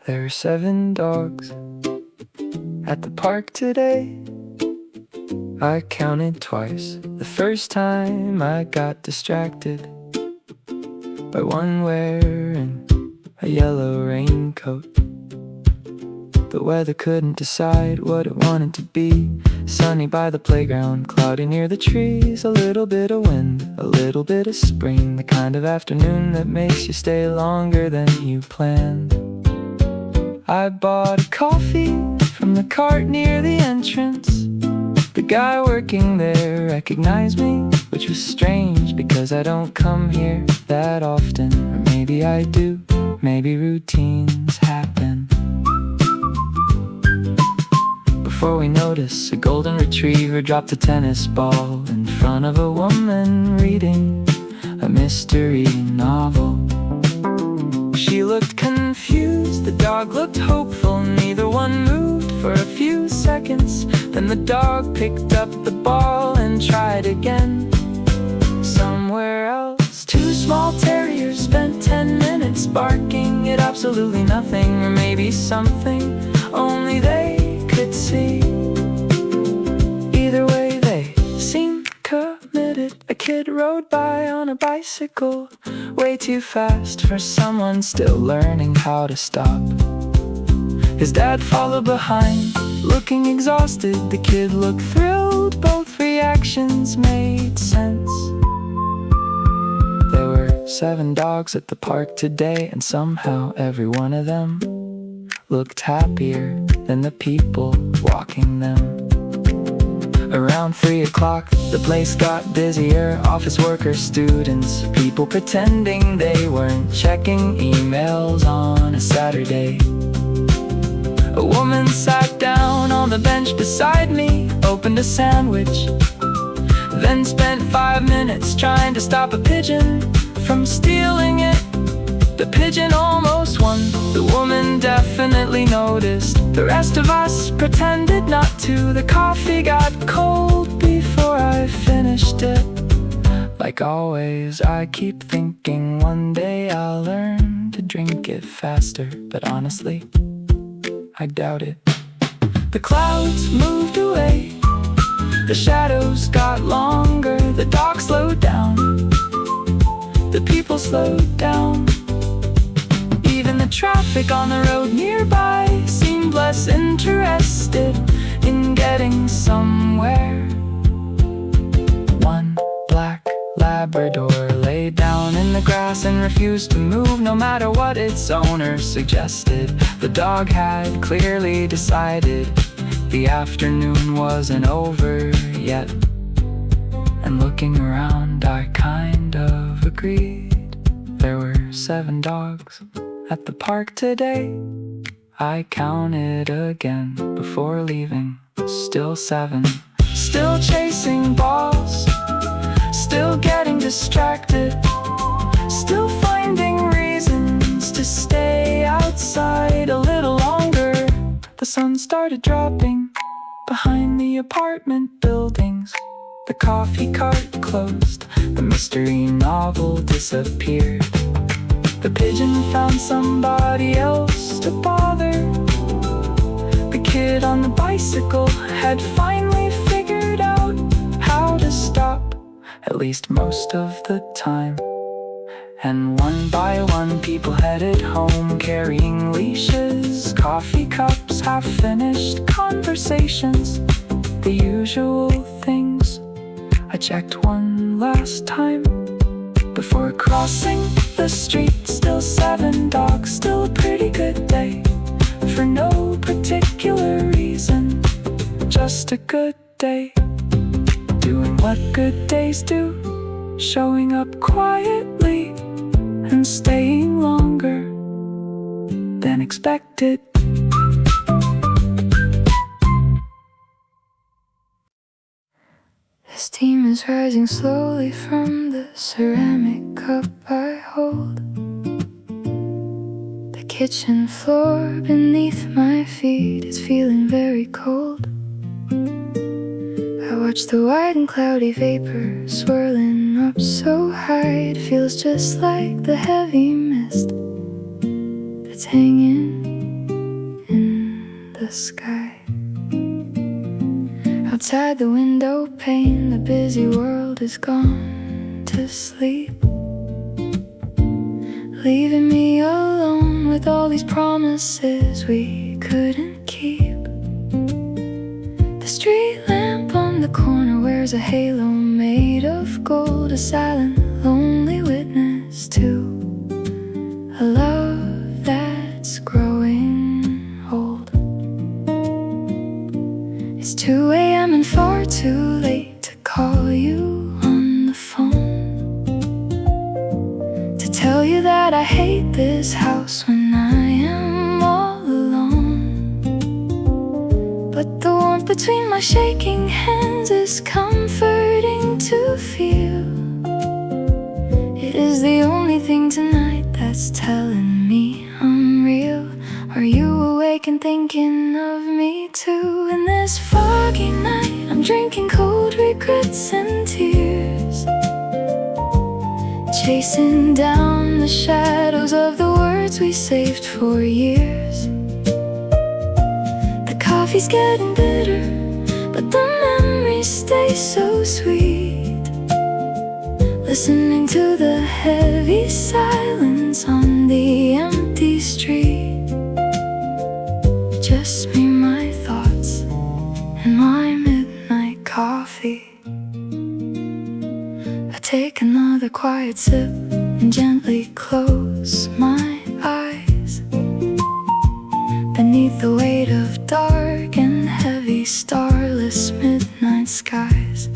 There are 7 dogs at the park today. I counted twice. The first time I got distracted by one wearing a yellow raincoat. The weather couldn't decide what it wanted to be. Sunny by the playground, cloudy near the trees. A little bit of wind, a little bit of spring. The kind of afternoon that makes you stay longer than you planned. I bought a coffee from the cart near the entrance. The guy working there recognized me, which was strange because I don't come here that often. Or maybe I do, maybe routines happen. Before we notice, a golden retriever dropped a tennis ball in front of a woman reading a mystery novel. She looked confused, the dog looked hopeful. Neither one moved for a few seconds. Then the dog picked up the ball and tried again. Somewhere else, 2 small terriers spent 10 minutes barking at absolutely nothing, or maybe something only they could see. Either way, they seemed committed. A kid rode by on a bicycle, way too fast for someone still learning how to stop. His dad followed behind, looking exhausted. The kid looked thrilled, both reactions made sense. There were 7 dogs at the park today, and somehow every one of them looked happier than the people walking them. Around 3 o'clock, the place got busier. Office workers, students, people pretending they weren't checking emails on a Saturday. A woman sat down on the bench beside me, opened a sandwich, then spent 5 minutes trying to stop a pigeon from stealing it. The pigeon almost won. The woman definitely noticed. The rest of us pretended not to. The coffee got cold before I finished it. Like always, I keep thinking one day I'll learn to drink it faster, but honestly, I doubt it. The clouds moved away, the shadows got longer. The dog slowed down, the people slowed down. Even the traffic on the road nearby seemed less interested in getting somewhere. One black Labrador lay down in the grass and refused to move, no matter what its owner suggested. The dog had clearly decided the afternoon wasn't over yet. And looking around, I kind of agreed. There were 7 dogs at the park today. I counted again before leaving. Still 7. Still chasing balls, still getting distracted, still finding reasons to stay outside a little longer. The sun started dropping behind the apartment buildings. The coffee cart closed, the mystery novel disappeared. The pigeon found somebody else to bother. The kid on the bicycle had finally figured out how to stop, at least most of the time. And one by one people headed home, carrying leashes, coffee cups, half-finished conversations, the usual things. I checked one last time before crossing the street. Still 7 dogs, still a pretty good day, for no particular reason, just a good day. Doing what good days do, showing up quietly and staying longer than expected. Steam is rising slowly from the ceramic cup I hold. The kitchen floor beneath my feet is feeling very cold. I watch the white and cloudy vapor swirling up so high, it feels just like the heavy mist that's hanging the sky. Outside the window pane, the busy world is gone to sleep, leaving me alone with all these promises we couldn't keep. The street lamp on the corner wears a halo made of gold, a silent, lonely witness to a love that's growing old. It's 2 a.m. and far too late to call you on the phone, to tell you that I hate this house when I am all alone. But the warmth between my shaking hands is comforting to feel. It is the only thing tonight that's telling me I'm real. Are you awake and thinking of me too? In this foggy night, I'm drinking cold regrets and tears, chasing down the shadows of the words we saved for years. The coffee's getting bitter, but the memories stay so sweet, listening to the heavy silence on the empty street. Just me, my thoughts, and my midnight coffee. I take another quiet sip and gently close my eyes. Beneath the weight of dark and heavy, starless midnight skies,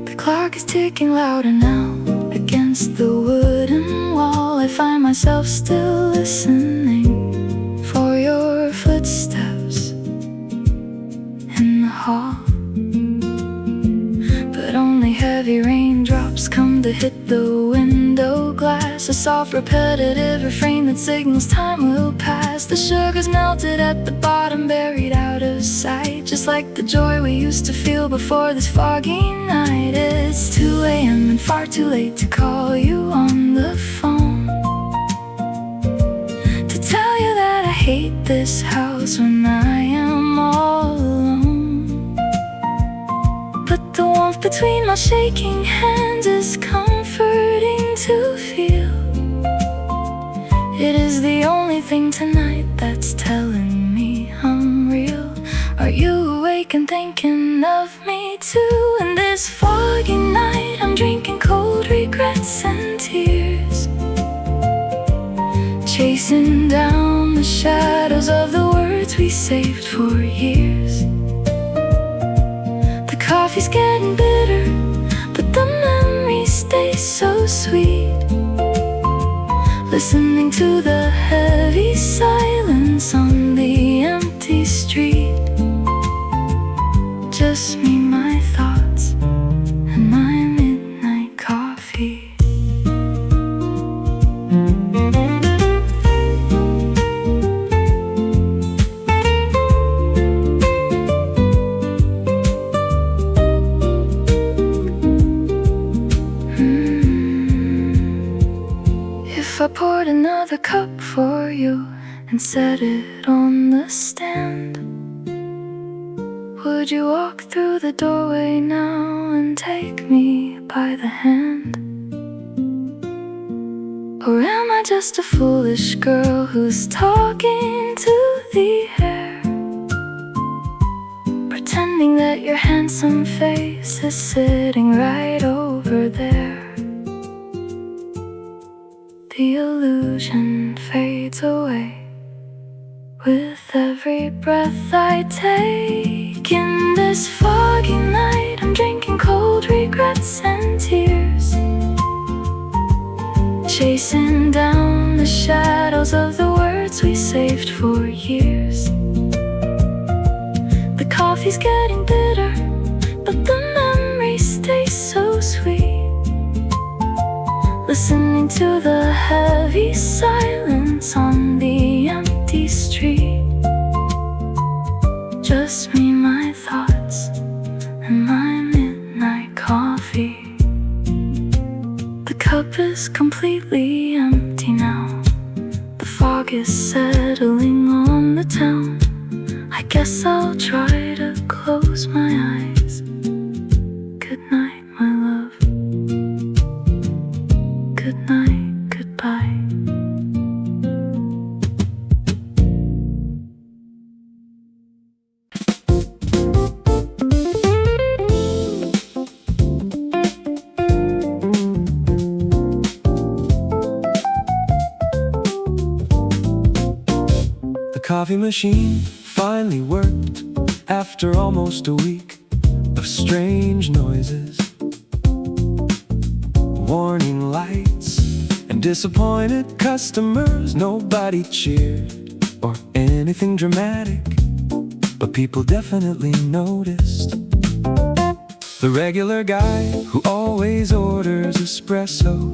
the clock is ticking louder now against the wooden wall. I find myself still listening for your footsteps in the hall. But only heavy raindrops come to hit the window glass, a soft repetitive refrain that signals time will pass. The sugar's melted at the bottom, buried out of sight, just like the joy we used to feel before this foggy night. It's 2 a.m. and far too late to call you on the phone, to tell you that I hate this house when I am all alone. But the warmth between my shaking hands is comforting to feel. It is the only thing tonight that's telling me I'm real. Are you awake and thinking of me too? In this foggy night, I'm drinking cold regrets and tears, chasing down the shadows of the words we saved for years. The coffee's getting bitter, but the memories stay so sweet, listening to the heavy silence on the empty street. Just me, my thoughts, and my midnight coffee. If I poured another cup for you and set it on the stand, would you walk through the doorway now and take me by the hand? Or am I just a foolish girl who's talking to the air, pretending that your handsome face is sitting right over there? The illusion fades away with every breath I take. In this foggy night, I'm drinking cold regrets and tears, chasing down the shadows of the words we saved for years. The coffee's getting bitter, but the memories stay so sweet, listening to the heavy silence on the empty street. Just me, my thoughts, and my midnight coffee. The cup is completely empty now. The fog is settling on the town. I guess I'll try to close my eyes. Good night, my love. Good night, goodbye. The coffee machine finally worked after almost a week of strange noises, warning lights, and disappointed customers. Nobody cheered or anything dramatic, but people definitely noticed. The regular guy who always orders espresso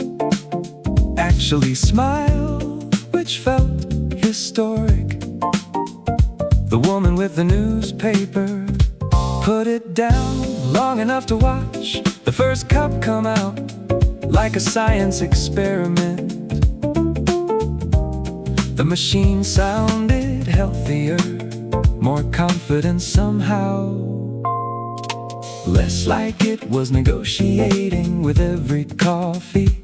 actually smiled, which felt historic. The woman with the newspaper put it down long enough to watch the first cup come out like a science experiment. The machine sounded healthier, more confident somehow, less like it was negotiating with every coffee.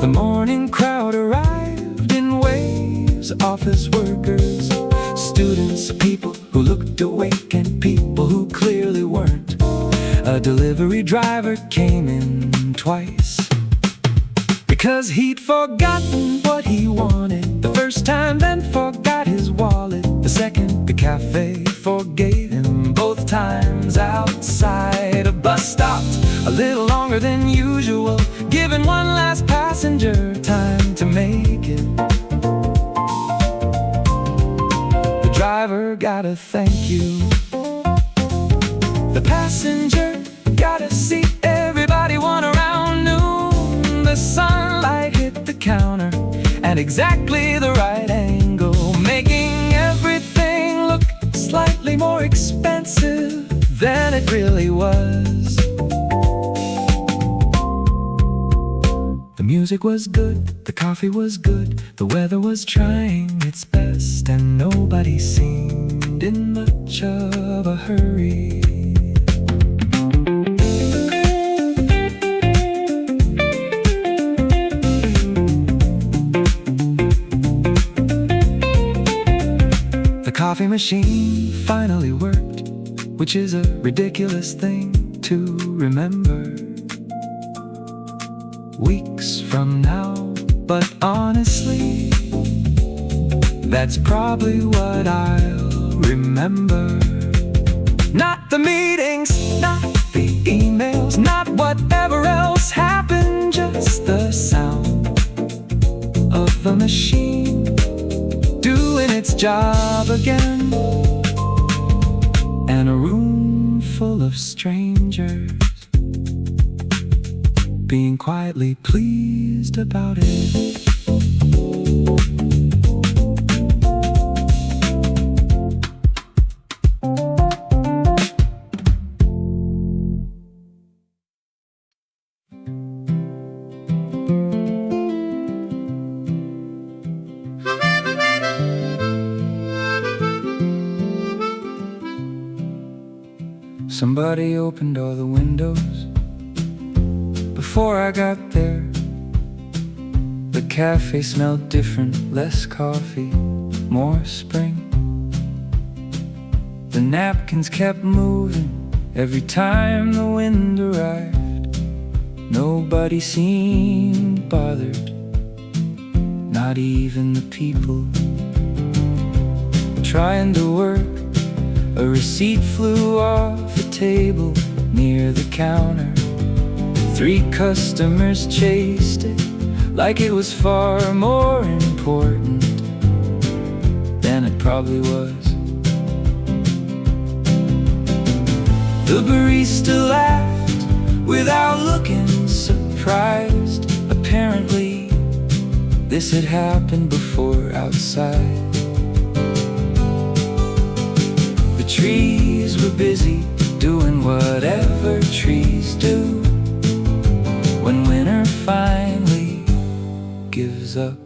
The morning crowd arrived in waves, office workers, students, people who looked awake and people who clearly weren't. A delivery driver came in twice because he'd forgotten what he wanted the first time, then forgot his wallet the second. The cafe forgave him both times. Outside a bus stopped a little longer than usual, giving one last passenger time to make it. Driver got a thank you. The passenger got a seat. Everybody won around noon. The sunlight hit the counter at exactly the right angle, making everything look slightly more expensive than it really was. The music was good, the coffee was good, the weather was trying its best, and nobody seemed in much of a hurry. The coffee machine finally worked, which is a ridiculous thing to remember weeks from now, but honestly, that's probably what I'll remember. Not the meetings, not the emails, not whatever else happened, just the sound of the machine doing its job again, and a room full of strangers being quietly pleased about it. Somebody opened all the windows before I got there. The cafe smelled different, less coffee, more spring. The napkins kept moving every time the wind arrived. Nobody seemed bothered, not even the people trying to work. A receipt flew off a table near the counter. 3 customers chased it like it was far more important than it probably was. The barista laughed without looking surprised. Apparently, this had happened before outside. The trees were busy doing whatever trees do when winter finally gives up.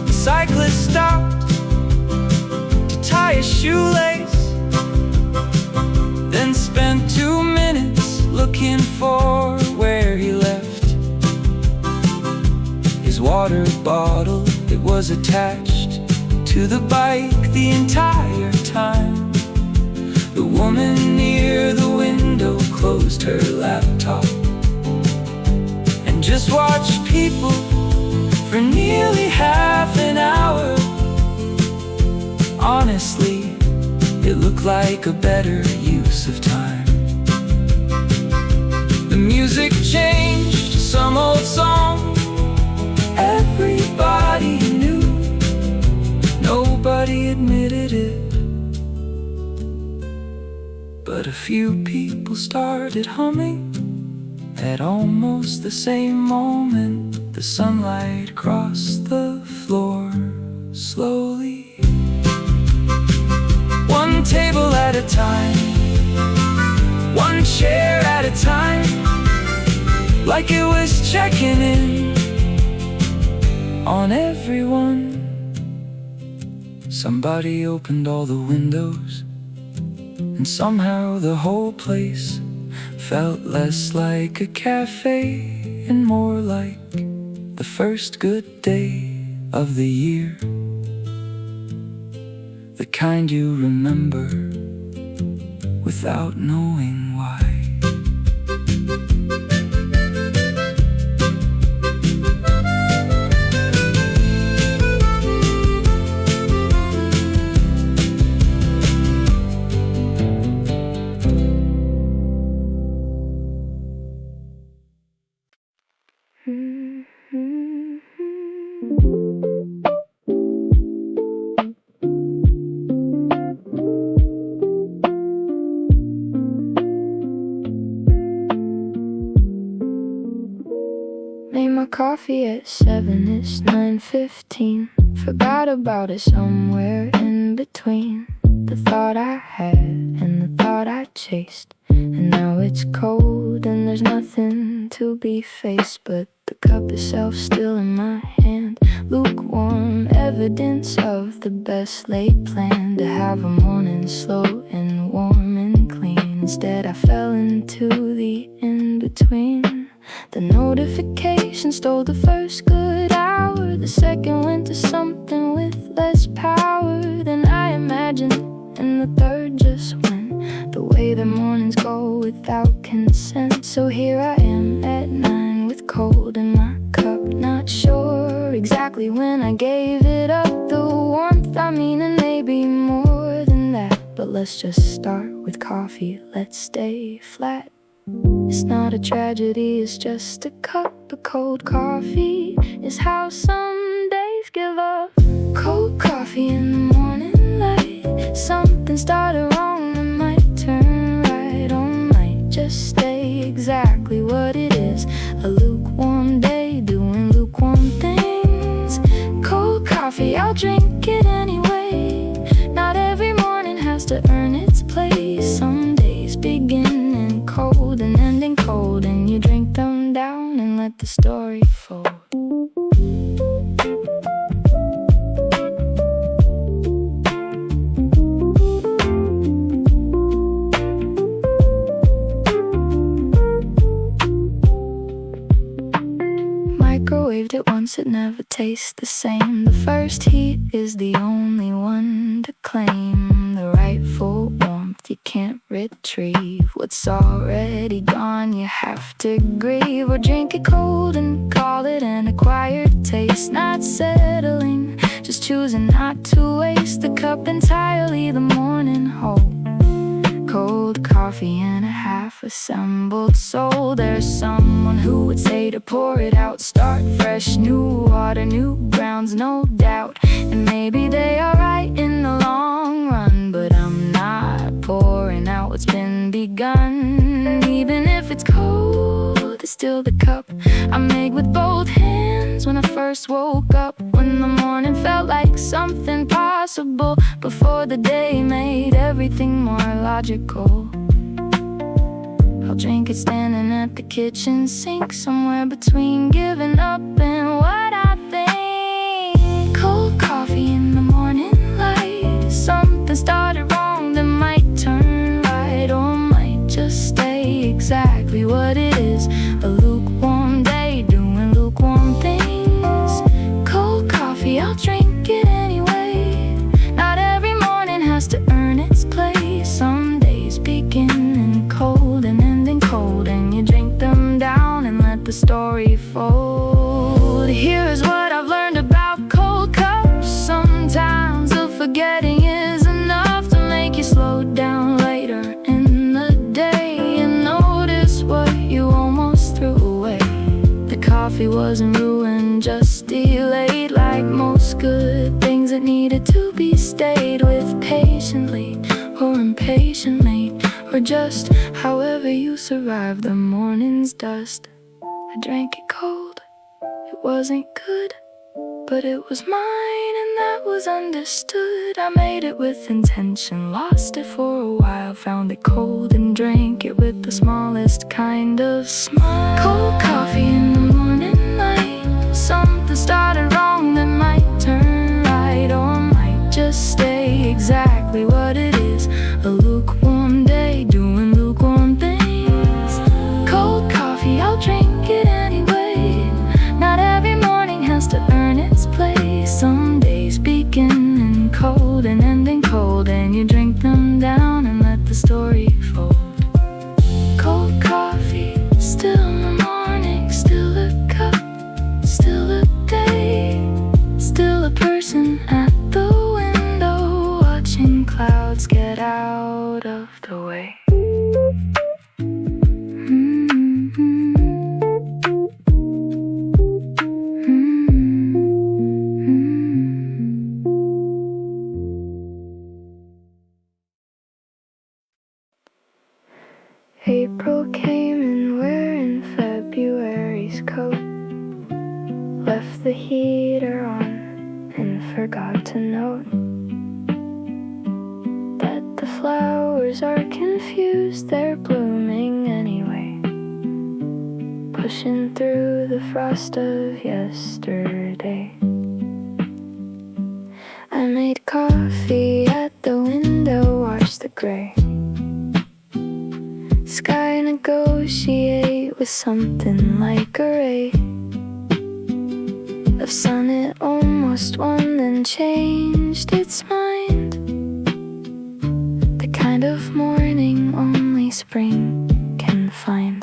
The cyclist stopped to his shoelace, then spent 2 minutes looking for where he left his water bottle. It was attached to the bike the entire time. The woman near the window closed her laptop and just watched people for nearly half an hour. Honestly, it looked like a better use of time. The music changed to some old song everybody knew. Nobody admitted it, but a few people started humming. At almost the same moment, the sunlight crossed the floor slowly. One table at a time, one chair at a time, like it was checking in on everyone. Somebody opened all the windows, and somehow the whole place felt less like a cafe and more like the first good day of the year. The kind you remember without knowing why. Made my coffee at 7, it's 9:15. Forgot about it somewhere in between the thought I had and the thought I chased. And now it's cold and there's nothing to be faced, but the cup itself still in my hand. Lukewarm evidence of the best laid plan, to have a morning slow and warm and clean. Instead I fell into the in-between. The notification stole the first good hour. The second went to something with less power than I imagined, and the third just went the way the mornings go without consent. So here I am at 9 with cold in my cup, not sure exactly when I gave it up. The warmth, I mean, and maybe more than that. But let's just start with coffee, let's stay flat. It's not a tragedy, it's just a cup of cold coffee. It's how some days give up. Cold coffee in the morning light. Something started wrong that might turn right, or might just stay exactly what it is. A lukewarm day doing lukewarm things. Cold coffee, I'll drink it anyway. Not every morning has to earn its place. Some days begin cold and ending cold, and you drink them down and let the story fold. Microwaved it once, it never tastes the same. The first heat is the only one to claim. The rightful warmth you can't retrieve. What's already gone you have to grieve, or drink it cold and call it an acquired taste. Not settling, just choosing not to waste the cup entirely. The morning whole, cold coffee and a half-assembled soul. There's someone who would say to pour it out, start fresh, new water, new grounds, no doubt. And maybe they are right in the long run, but I'm not pouring out what's been begun. Even if it's cold, it's still the cup I made with both hands when I first woke up. When the morning felt like something possible, before the day made everything more logical. I'll drink it standing at the kitchen sink, somewhere between giving up and what I think. Cold coffee in the morning light. Something starts those good things that needed to be stayed with patiently or impatiently, or just however you survived the morning's dust. I drank it cold, it wasn't good, but it was mine and that was understood. I made it with intention, lost it for a while, found it cold and drank it with the smallest kind of smile. Cold coffee in the morning light, something started wrong that might turn right, or might just stay exactly what it is. A lukewarm day doing lukewarm things. Cold coffee, I'll drink it anyway. Not every morning has to earn its place. Some days beginning cold and ending cold, and you drink them down and let the story fold. Cold coffee, still in the morning, still a cup, still a day, still a person at the window, watching clouds get out of the way. April came and wearing February's coat, left the heater on and forgot to note that the flowers are confused, they're blooming anyway, pushing through the frost of yesterday. I made coffee at the window, watched the gray sky negotiate with something like a ray of sun. It almost won, then changed its mind, the kind of morning only spring can find.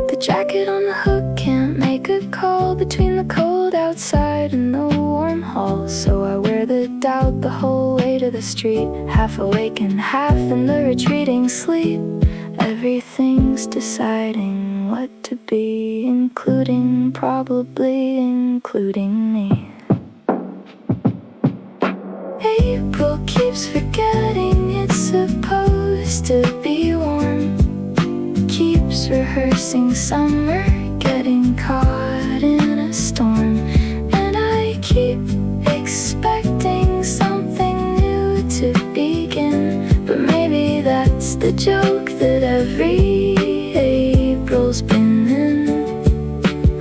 The jacket on the hook can't make a call between the cold outside and the warm hall, so I wear the doubt the whole way to the street, half awake and half in the retreating sleep. Everything's deciding what to be, including, probably including me. April keeps forgetting it's supposed to be warm, keeps rehearsing summer, getting caught in a storm, and I keep expecting something new to begin. But maybe that's the joke that every April's been in,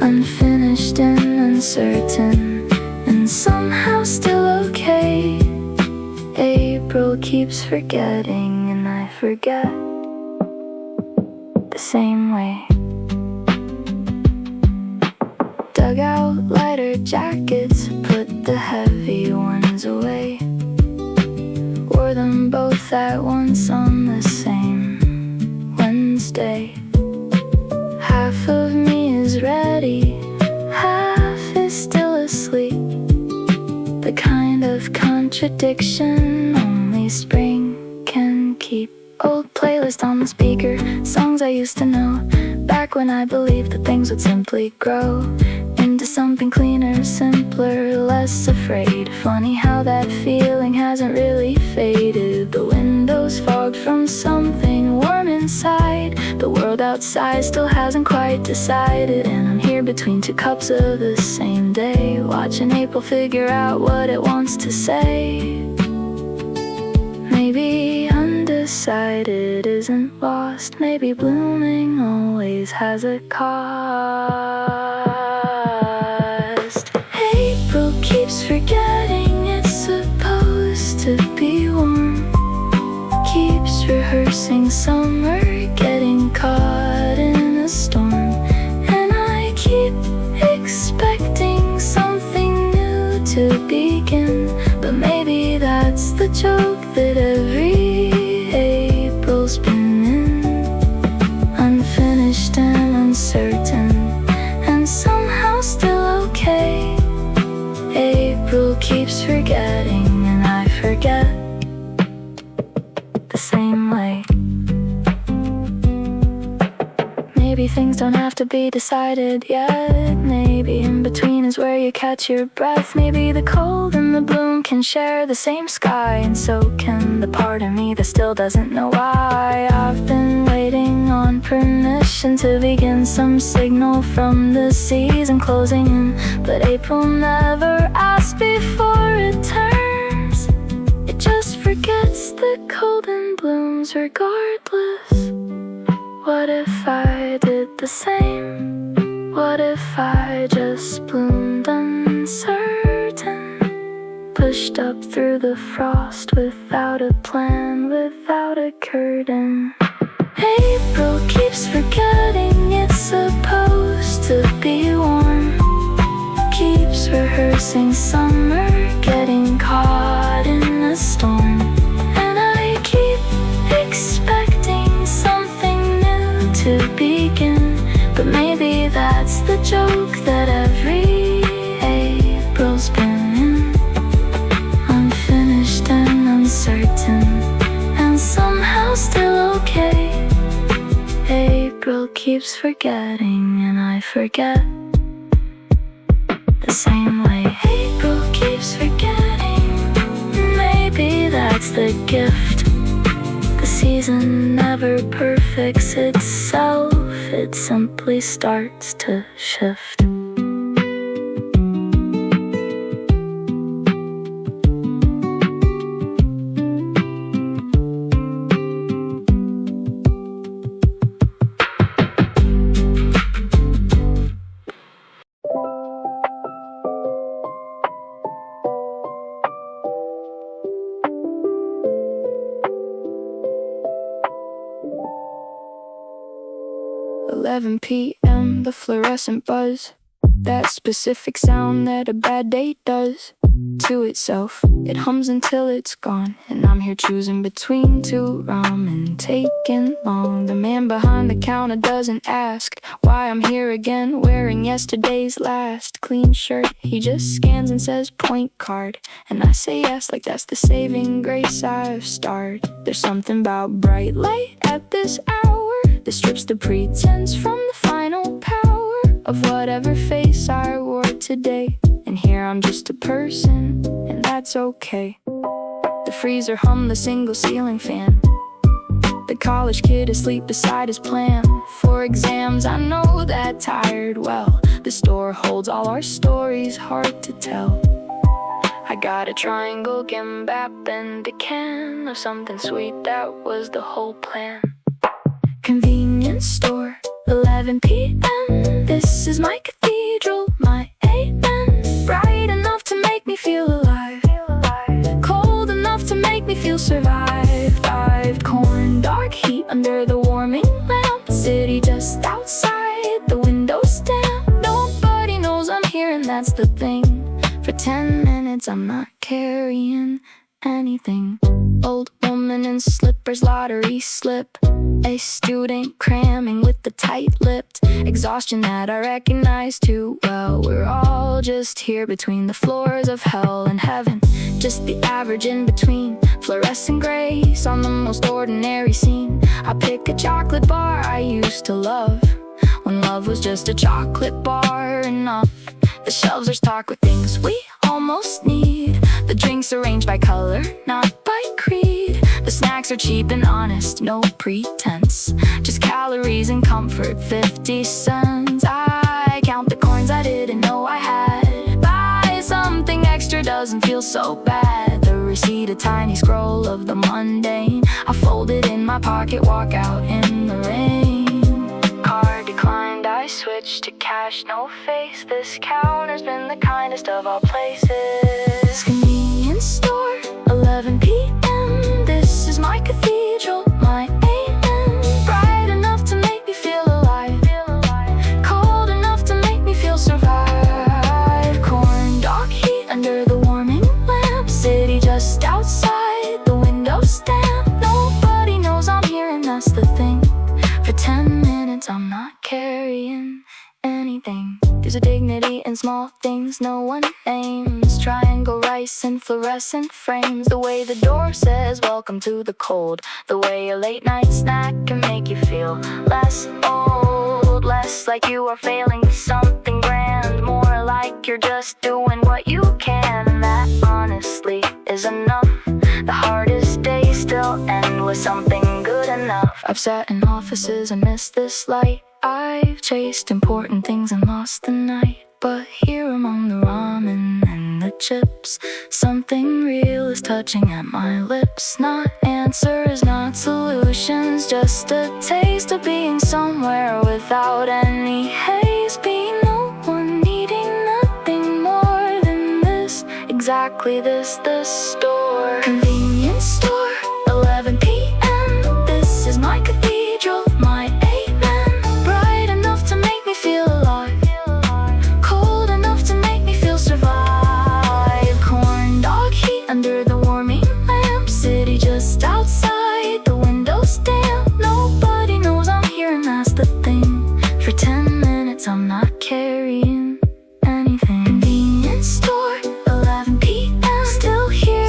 unfinished and uncertain, and somehow still okay. April keeps forgetting and I forget the same way. Dug out lighter jackets, put the heavy ones away, wore them both at once on the same Wednesday. Half of me is ready, half is still asleep, the kind of contradiction only spring can keep. Old playlist on the speaker, songs I used to know, back when I believed that things would simply grow into something cleaner, simpler, less afraid. Funny how that feeling hasn't really faded. The windows fogged from something warm inside. The world outside still hasn't quite decided, and I'm here between two cups of the same day, watching April figure out what it wants to say. Maybe undecided isn't lost, maybe blooming always has a cost. April keeps forgetting it's supposed to be warm, keeps rehearsing summer, getting caught in a storm, and I keep expecting something new to begin. But maybe that's the joke that every April's been in, unfinished and uncertain, and somehow still okay. April keeps forgetting and I forget the same way. Maybe things don't have to be decided yet, maybe in between is where you catch your breath. Maybe the cold and the bloom can share the same sky, and so can the part of me that still doesn't know why. I've been waiting on permission to begin, some signal from the season closing in, but April never asks before it turns. It just forgets the cold and blooms regardless. What if I did the same? What if I just bloomed uncertain, pushed up through the frost without a plan, without a curtain? April keeps forgetting it's supposed to be warm, keeps rehearsing summer, getting caught in a storm. And I keep expecting something new to begin, but maybe that's the joke that every April's been in. Unfinished and uncertain, and somehow still okay. April keeps forgetting, and I forget the same way. April keeps forgetting. Maybe that's the gift. The season never perfects itself, it simply starts to shift. p.m., the fluorescent buzz, that specific sound that a bad date does to itself. It hums until it's gone, and I'm here choosing between two ramen, taking long. The man behind the counter doesn't ask why I'm here again, wearing yesterday's last clean shirt. He just scans and says point card, and I say yes like that's the saving grace I've starred. There's something about bright light at this hour that strips the pretense from the final power of whatever face I wore today. And here I'm just a person, and that's okay. The freezer hummed the single ceiling fan. The college kid asleep beside his plan for exams. I know that tired well. The store holds all our stories, hard to tell. I got a triangle, gimbap, and a can of something sweet. That was the whole plan. Convenience store, 11 p.m. This is my cathedral, my amen. Bright enough to make me feel alive, cold enough to make me feel survived. I've corn, dark heat under the warming lamp. City just outside, the windows damp. Nobody knows I'm here, and that's the thing. For 10 minutes I'm not carrying anything. Old woman in slippers, lottery slip. A student cramming with the tight-lipped exhaustion that I recognize too well. We're all just here between the floors of hell and heaven, just the average in between. Fluorescent grace on the most ordinary scene. I pick a chocolate bar I used to love, when love was just a chocolate bar enough. The shelves are stocked with things we almost need. The drinks arranged by color, not by creed. The snacks are cheap and honest, no pretense, just calories and comfort, 50 cents. I count the coins I didn't know I had. Buy something extra, doesn't feel so bad. The receipt, a tiny scroll of the mundane. I fold it in my pocket, walk out in the rain. Card declined, I switched to cash, no face. This counter's been the kindest of all places. Convenience store, 11 p.m. This is my cathedral, my amen. Bright enough to make me feel alive, cold enough to make me feel survive. Corn, dark heat under the warming lamp. City just outside, the windows damp. Nobody knows I'm here, and that's the thing. For 10 minutes I'm not carrying anything. There's a dignity in small things no one names. Triangle rice and fluorescent frames. The way the door says welcome to the cold. The way a late night snack can make you feel less old, less like you are failing something grand, more alive. like you're just doing what you can. And that honestly is enough. The hardest days still end with something good enough. I've sat in offices and missed this light. I've chased important things and lost the night. But here among the ramen and the chips, something real is touching at my lips. Not answers, not solutions, just a taste of being somewhere without any haze. Being no one, needing nothing more than this. Exactly this, the store. Convenience store, 11 p.m. This is my cathedral, my amen. Bright enough to make me feel alive, cold enough to make me feel survive. Corn dog heat under the warming lamp. City just outside, the windows damp. Nobody knows I'm here and that's the thing. For 10 minutes I'm not carrying anything. Convenience store, 11 p.m. Still here,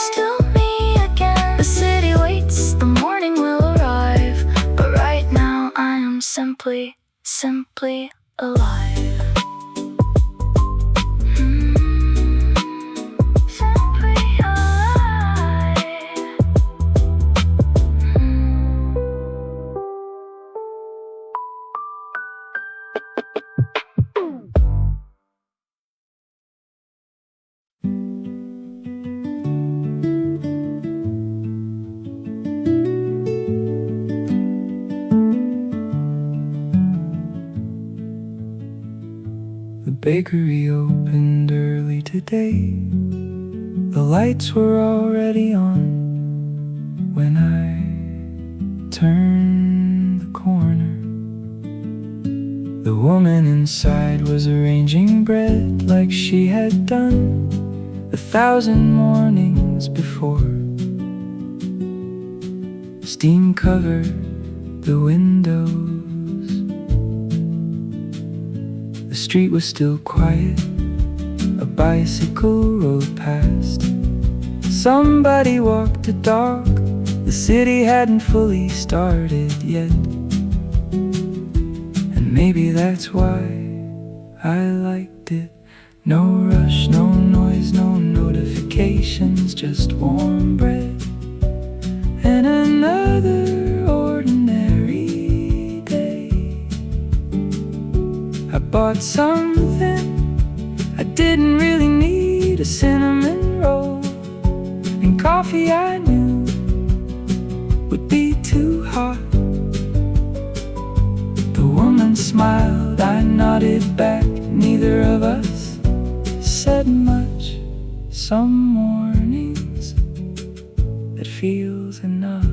still me again. The city waits, the morning will arrive. But right now I am simply alive. Simply alive. The bakery opened early today. The lights were already on when I turned the corner. The woman inside was arranging bread like she had done 1,000 mornings before. Steam covered the windows. The street was still quiet. A bicycle rode past. Somebody walked a dog. The city hadn't fully started yet. And maybe that's why I liked it. No rush, no noise, no notifications, just warm bread and another ordinary day. I bought something I didn't really need, a cinnamon roll, and coffee I knew would be too hot. The woman smiled, I nodded back. Neither of us said much. Some mornings that feels enough.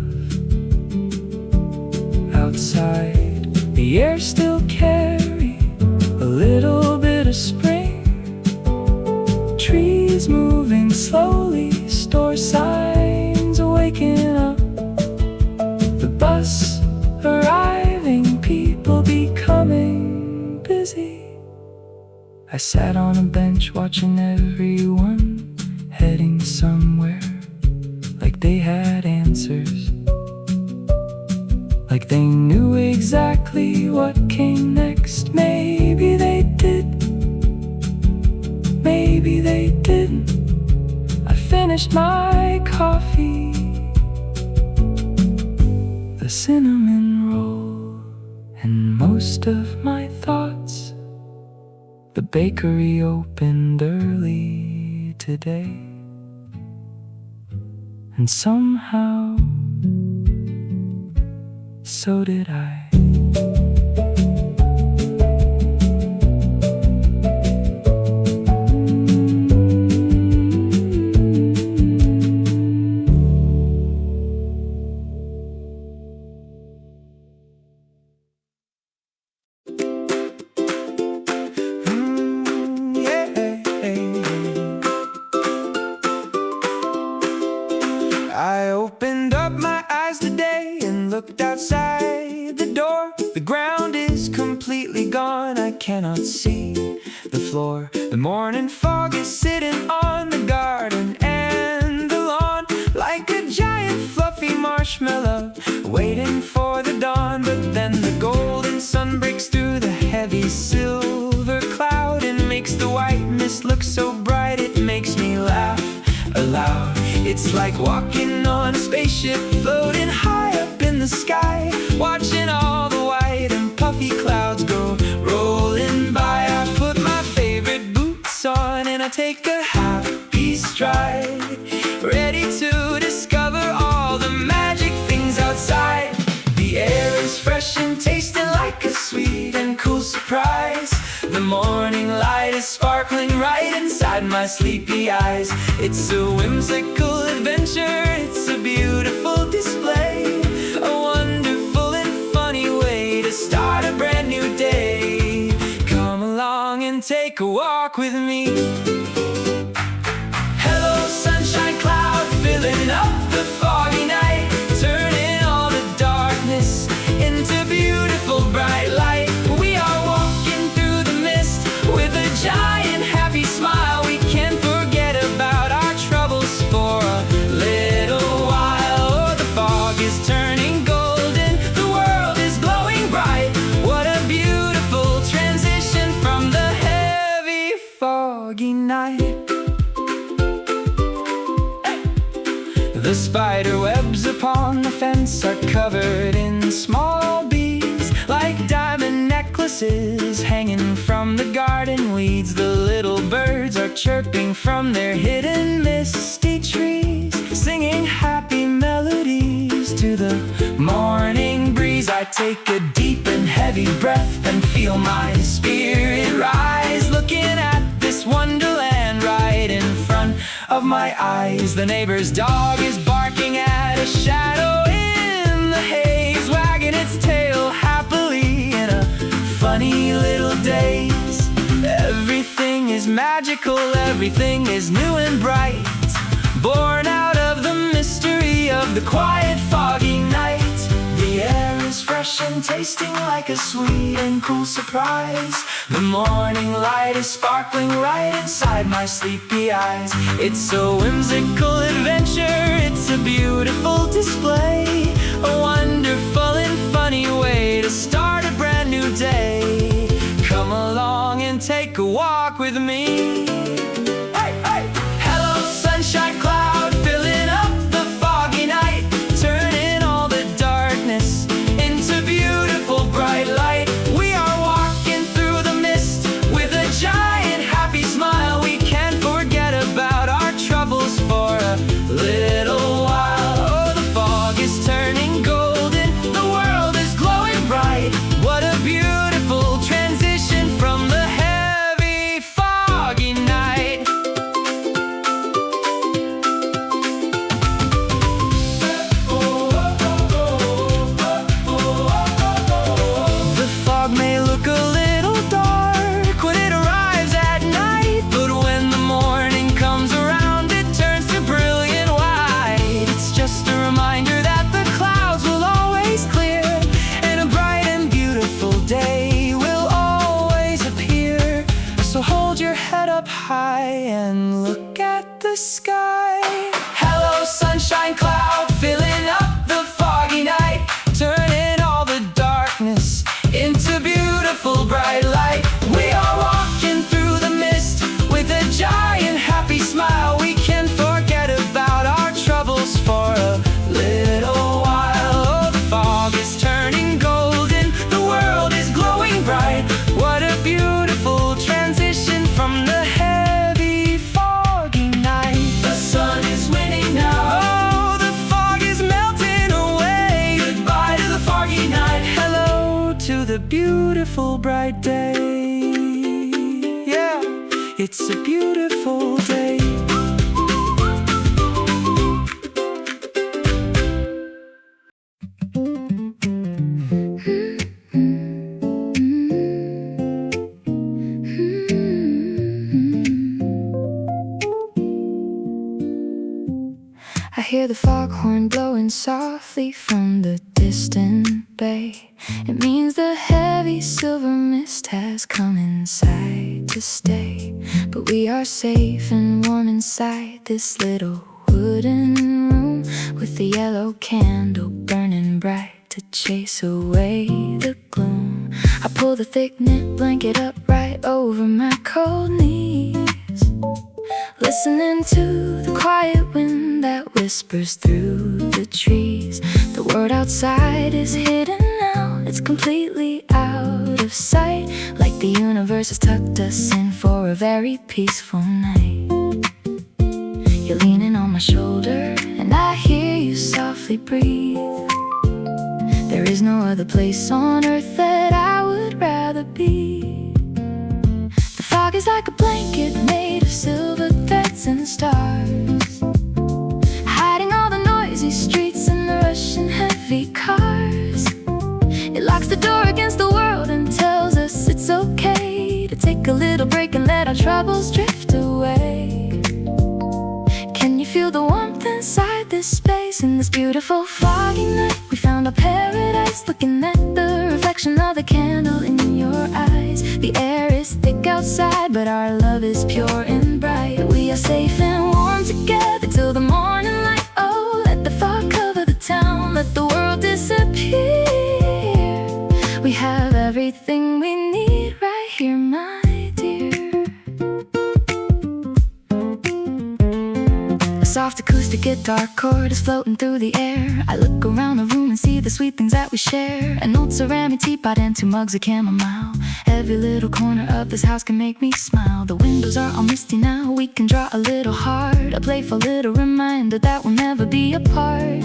Outside, the air still carry a little bit of spring. Trees moving slowly, store signs waking up. The bus arriving, people becoming busy. I sat on a bench watching everyone heading somewhere, like they had answers, like they knew exactly what came next. Maybe they did, maybe they didn't. I finished my coffee, the cinnamon roll, and most of my thoughts. The bakery opened early today, and somehow so did I. I opened up my eyes today and looked outside the door. The ground is completely gone, I cannot see the floor. The morning fog is sitting on the garden and the lawn, like a giant fluffy marshmallow waiting for the dawn. But then the golden sun breaks through the heavy silver cloud and makes It's like walking on a spaceship, floating high up in the sky, watching all the white and puffy clouds go rolling by. I put my favorite boots on and I take a happy stride, ready to discover all the magic things outside. The air is fresh and tasting like a sweet and cool surprise. The morning light is sparkling right inside my sleepy eyes. It's a whimsical adventure, it's a beautiful display, a wonderful and funny way to start a brand new day. Come along and take a walk with me. Hello sunshine cloud, filling up the foggy night, turning all the darkness into beautiful bright light. We are walking through the mist with a giant happy smile. We can't forget about our troubles for a little while. Oh, the fog is turning golden, the world is glowing bright. What a beautiful transition from the heavy foggy night. The spider webs upon the fence are covered in small bees, like diamond necklaces hanging from the garden weeds. The little birds are chirping from their hidden misty trees, singing happy melodies to the morning breeze. I take a deep and heavy breath and feel my spirit rise, looking at this wonderland right in front of my eyes. The neighbor's dog is barking at a shadow in the haze, wagging its tail happily in a funny little daze. Everything is magical, everything is new and bright, born out of the mystery of the quiet foggy night. The air is fresh and tasting like a sweet and cool surprise. The morning light is sparkling right inside my sleepy eyes. It's a whimsical adventure, it's a beautiful display, a wonderful and funny way to start a brand new day. Come along and take a walk with me. Hey, hey. Hello sunshine cloud, filling up the foggy night, turning all the darkness into beautiful bright light. We are walking through the mist with a giant happy smile. We can't forget about our troubles for a little while. Oh, the fog is turning golden, the world is glowing bright. What a beautiful transition from the heavy foggy night. The fog may look a little dark when it arrives at night, but when the morning comes around it turns to brilliant white. It's just a reminder that the clouds will always clear, and a bright and beautiful day will always appear. So hold your head up high and look at the sky. Hello sunshine cloud, filling up the foggy night, turning all the darkness into beautiful bright light. We are walking through the mist with a giant happy smile. We can forget about our troubles for a little while. Oh, the fog is turning golden, the world is glowing bright. What a beautiful transition from the heavy foggy night. The sun is winning now. Oh, the fog is melting away. Goodbye to the foggy night. Hello to the beautiful bright day. Yeah, it's a beautiful day. I hear the foghorn blowing softly from the distant bay. It means the heavy silver mist has come inside to stay. But we are safe and warm inside this little wooden room, with the yellow candle burning bright to chase away the gloom. I pull the thick knit blanket up right over my cold knees, listening to the quiet wind that that whispers through the trees. The world outside is hidden now, it's completely out of sight, like the universe has tucked us in for a very peaceful night. You're leaning on my shoulder, and I hear you softly breathe. There is no other place on earth that I would rather be. The fog is like a blanket made of silver threads and stars, hiding all the noisy streets and the rushing heavy cars. It locks the door against the world and tells us it's okay to take a little break and let our troubles drift away. Can you feel the warmth inside this space? In this beautiful foggy night, we found a paradise, looking at the reflection of the candle in your eyes. The air is thick outside, but our love is pure and bright. We are safe and warm together till the morning light. Oh, let the fog cover the town, let the world disappear. We have everything we need right here, my dear. A soft acoustic guitar chord is floating through the air. I look around the room and see the sweet things that we share. An old ceramic teapot and 2 mugs of chamomile. Every little corner of this house can make me smile. The windows are all misty now, we can draw a little heart, a playful little reminder that we'll never be apart.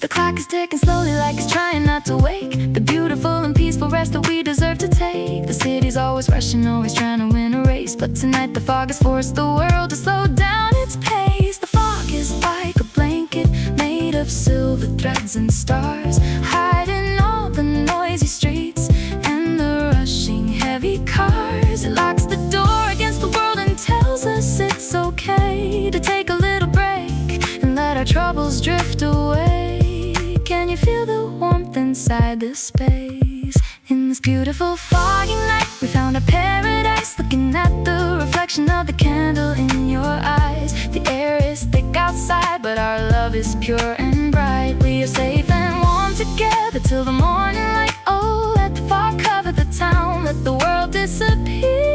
The clock is ticking slowly like it's trying not to wake. The beautiful and peaceful rest that we deserve to take. The city's always rushing, always trying to win a race, but tonight the fog has forced the world to slow down its pace. The fog is like a blanket made of silver threads and stars, hiding all the noisy streets and the rushing heavy cars. It locks the door against the world and tells us it's okay to take a little break and let our troubles drift away. Can you feel the warmth inside this space? In this beautiful foggy night, we found a paradise, looking at the reflection of the candle in your eyes. The air is thick outside, but our love is pure and bright. We are safe and warm together till the morning light. Oh, let the fog cover the town, let the world disappear.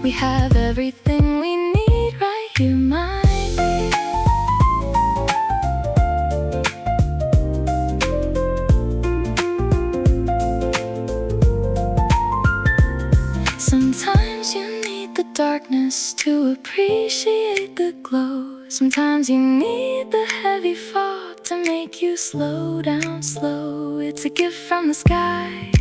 We have everything we need right here, my dear. Sometimes you need the darkness to appreciate the glow. Sometimes you need the heavy fog to make you slow down slow. It's a gift from the sky,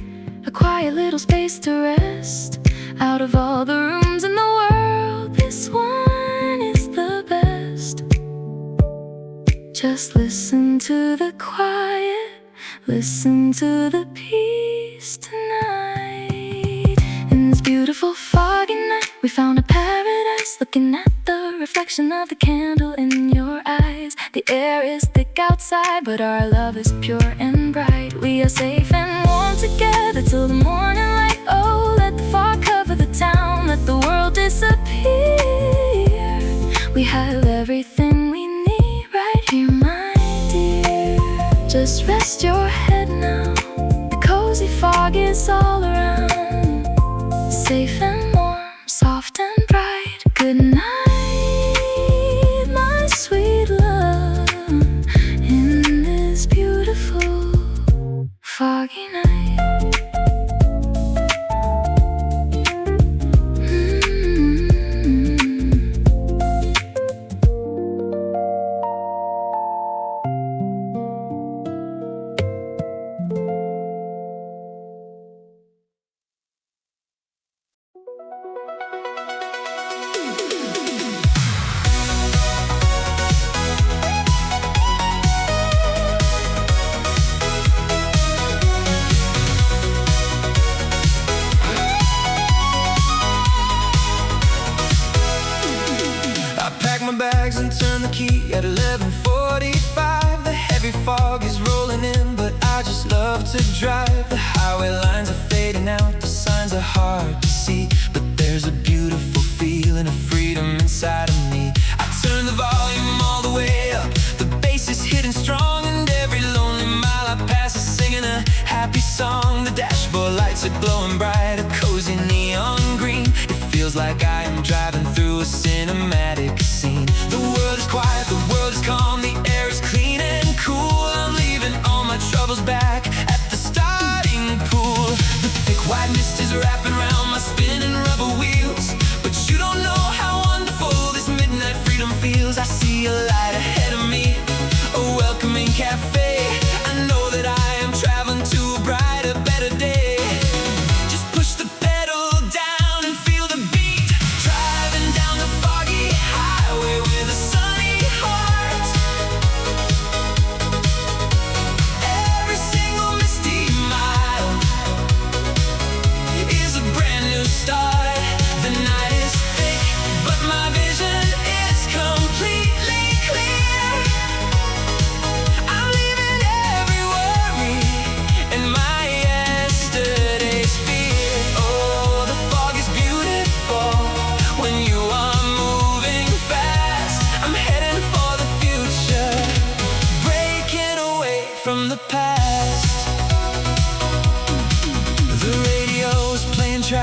a quiet little space to rest. Out of all the rooms in the world, this one is the best. Just listen to the quiet, listen to the peace tonight. In this beautiful foggy night, we found a paradise, looking at the reflection of the candle in your eyes. The air is thick outside, but our love is pure and bright. We are safe and warm together till the morning light. Oh, let the fog cover the town, let the world disappear. We have everything we need right here, my dear. Just rest your head now, the cozy fog is all around. Safe and warm, soft and bright. Good night, my sweet love, in this beautiful foggy night. And turn the key at 11:45. The heavy fog is rolling in, but I just love to drive. The highway lines are fading out, the signs are hard to see, but there's a beautiful feeling of freedom inside of me. I turn the volume all the way up, the bass is hitting strong, and every lonely mile I pass is singing a happy song. The dashboard lights are glowing bright, a cozy neon green. It feels like I am driving through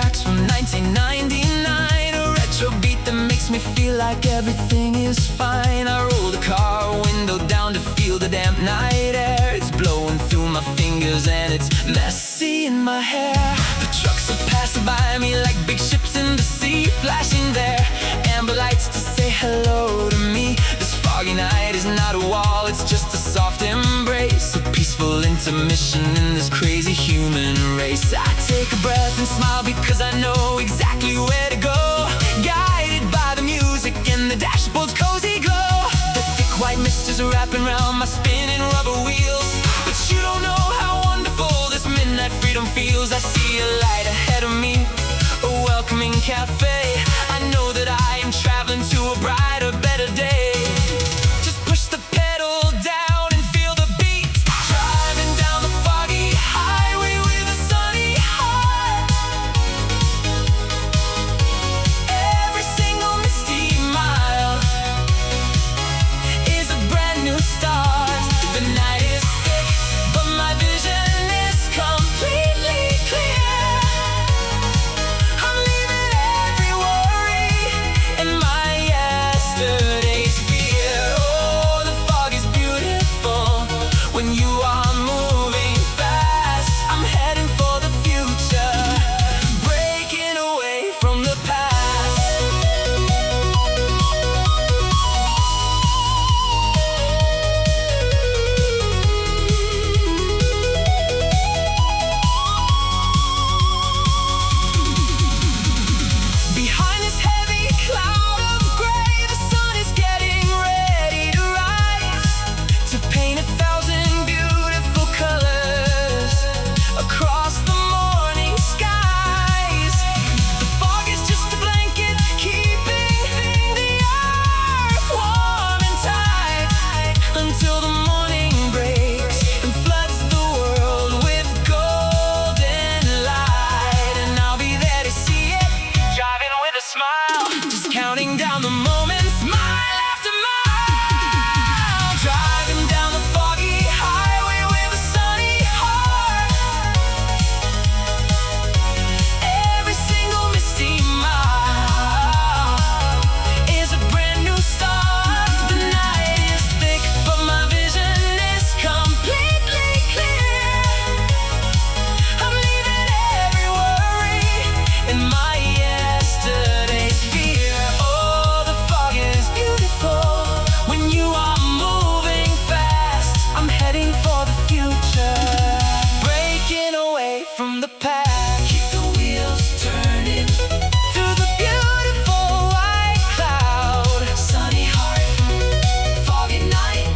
tracks from 1999, a retro beat that makes me feel like everything is fine. I roll the car window down to feel the damp night air. It's blowing through my fingers and it's messy in my hair. The trucks are passing by me like big ships in the sea, flashing their amber lights to say hello to me. This foggy night is not a wall, it's just a soft embrace, a peaceful intermission in this crazy human race. I take a breath and smile because I know exactly where to go, guided by the music and the dashboard's cozy glow. The thick white mist is wrapping around my spinning rubber wheels, but you don't know how wonderful this midnight freedom feels. I see a light ahead of me, a welcoming cafe. I know that I am traveling to a brighter, better day. Just push the pedal down and feel the beat, driving down the foggy highway with a sunny heart. Every single misty mile is a brand new start. The night is thick, but my vision is completely clear. I'm leaving every worry and my yesterday's fear. Oh, the fog is beautiful when you are moving fast. I'm heading for the future, breaking away from the past. Behind this heavy cloud of gray, the sun is getting ready to rise, to paint 1,000 beautiful colors across the morning skies. The fog is just a blanket keeping the earth warm and tight, until the morning breaks and floods the world with golden light. And I'll be there to see it, driving with a smile, just counting down the moments, mile after mile. Driving down the foggy highway with a sunny heart. Every single misty mile is a brand new start. The night is thick, but my vision is completely clear. I'm leaving every worry and my yesterday's fear. Oh, the fog is beautiful when you are moving fast. I'm heading for the future, breaking away from the past. Keep the wheels turning through the beautiful white cloud. Sunny heart, foggy night.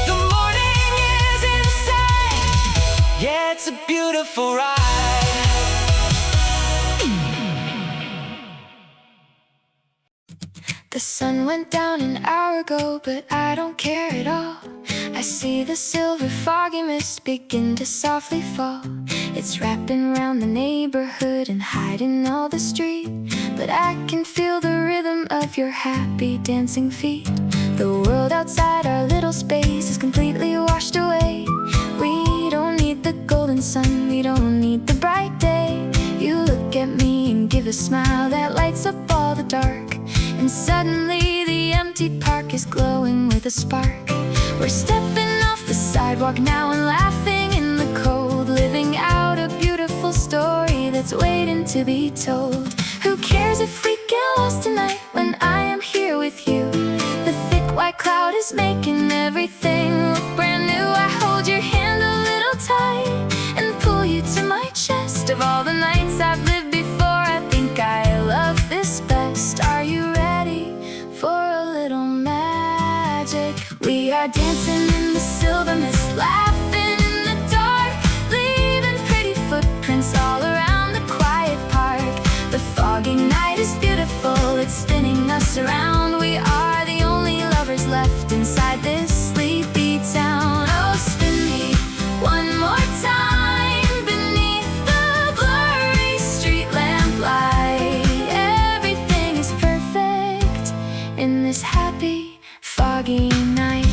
The morning is in sight. Yeah, it's a beautiful ride. The sun went down an hour ago, but I don't care at all. I see the silver foggy mist begin to softly fall. It's wrapping around the neighborhood and hiding all the street, but I can feel the rhythm of your happy dancing feet. The world outside our little space is completely washed away. We don't need the golden sun, we don't need the bright day. You look at me and give a smile that lights up all the dark, and suddenly the empty park is glowing with a spark. We're stepping off the sidewalk now and laughing in the cold, living out a beautiful story that's waiting to be told. Who cares if we get lost tonight when I am here with you? The thick white cloud is making everything look brand new. I hold your hand a little tight and pull you to my chest. Of all the nights I've lived before, I think I love this best. Are you ready for a little magic? We are dancing in the silver mist, laughing in the dark, leaving pretty footprints all around the quiet park. The foggy night is beautiful, it's spinning us around. We are the only lovers left inside this sleepy town. Oh, spin me one more time beneath the blurry street lamp light. Everything is perfect in this happy foggy night.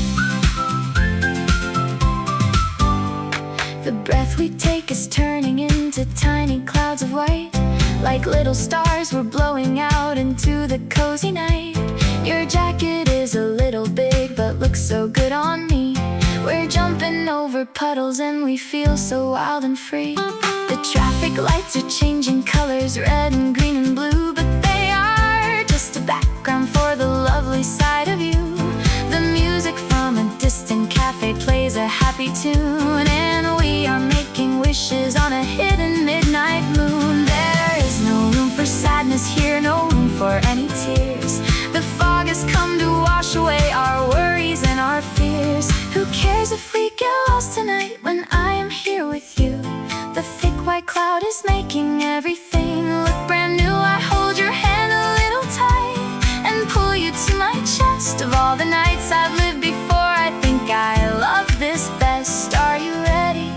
little stars were blowing out into the cozy night. Your jacket is a little big but looks so good on me. We're jumping over puddles and we feel so wild and free. The traffic lights are changing colors, red and green and blue, but they are just a background for the lovely side of you. The music from a distant cafe plays a happy tune, and we are making wishes on a hidden midnight moon. There is no room for sadness here, no room for any tears. The fog has come to wash away our worries and our fears. Who cares if we get lost tonight when I am here with you? The thick white cloud is making everything look brand new. I hold your hand a little tight and pull you to my chest. Of all the nights I've lived before, I think I love this best. Are you ready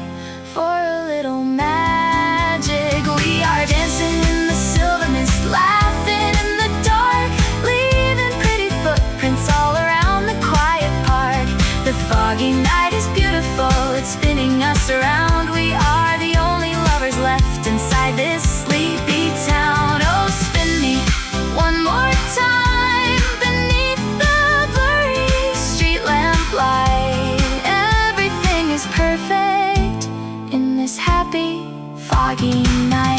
for a little magic? We are dancing in the silver mist, laughing in the dark, leaving pretty footprints all around the quiet park. The foggy night is beautiful, it's spinning us around. We are the only lovers left inside this sleepy town. Oh, spin me one more time beneath the blurry street lamp light. Everything is perfect in this happy, foggy night.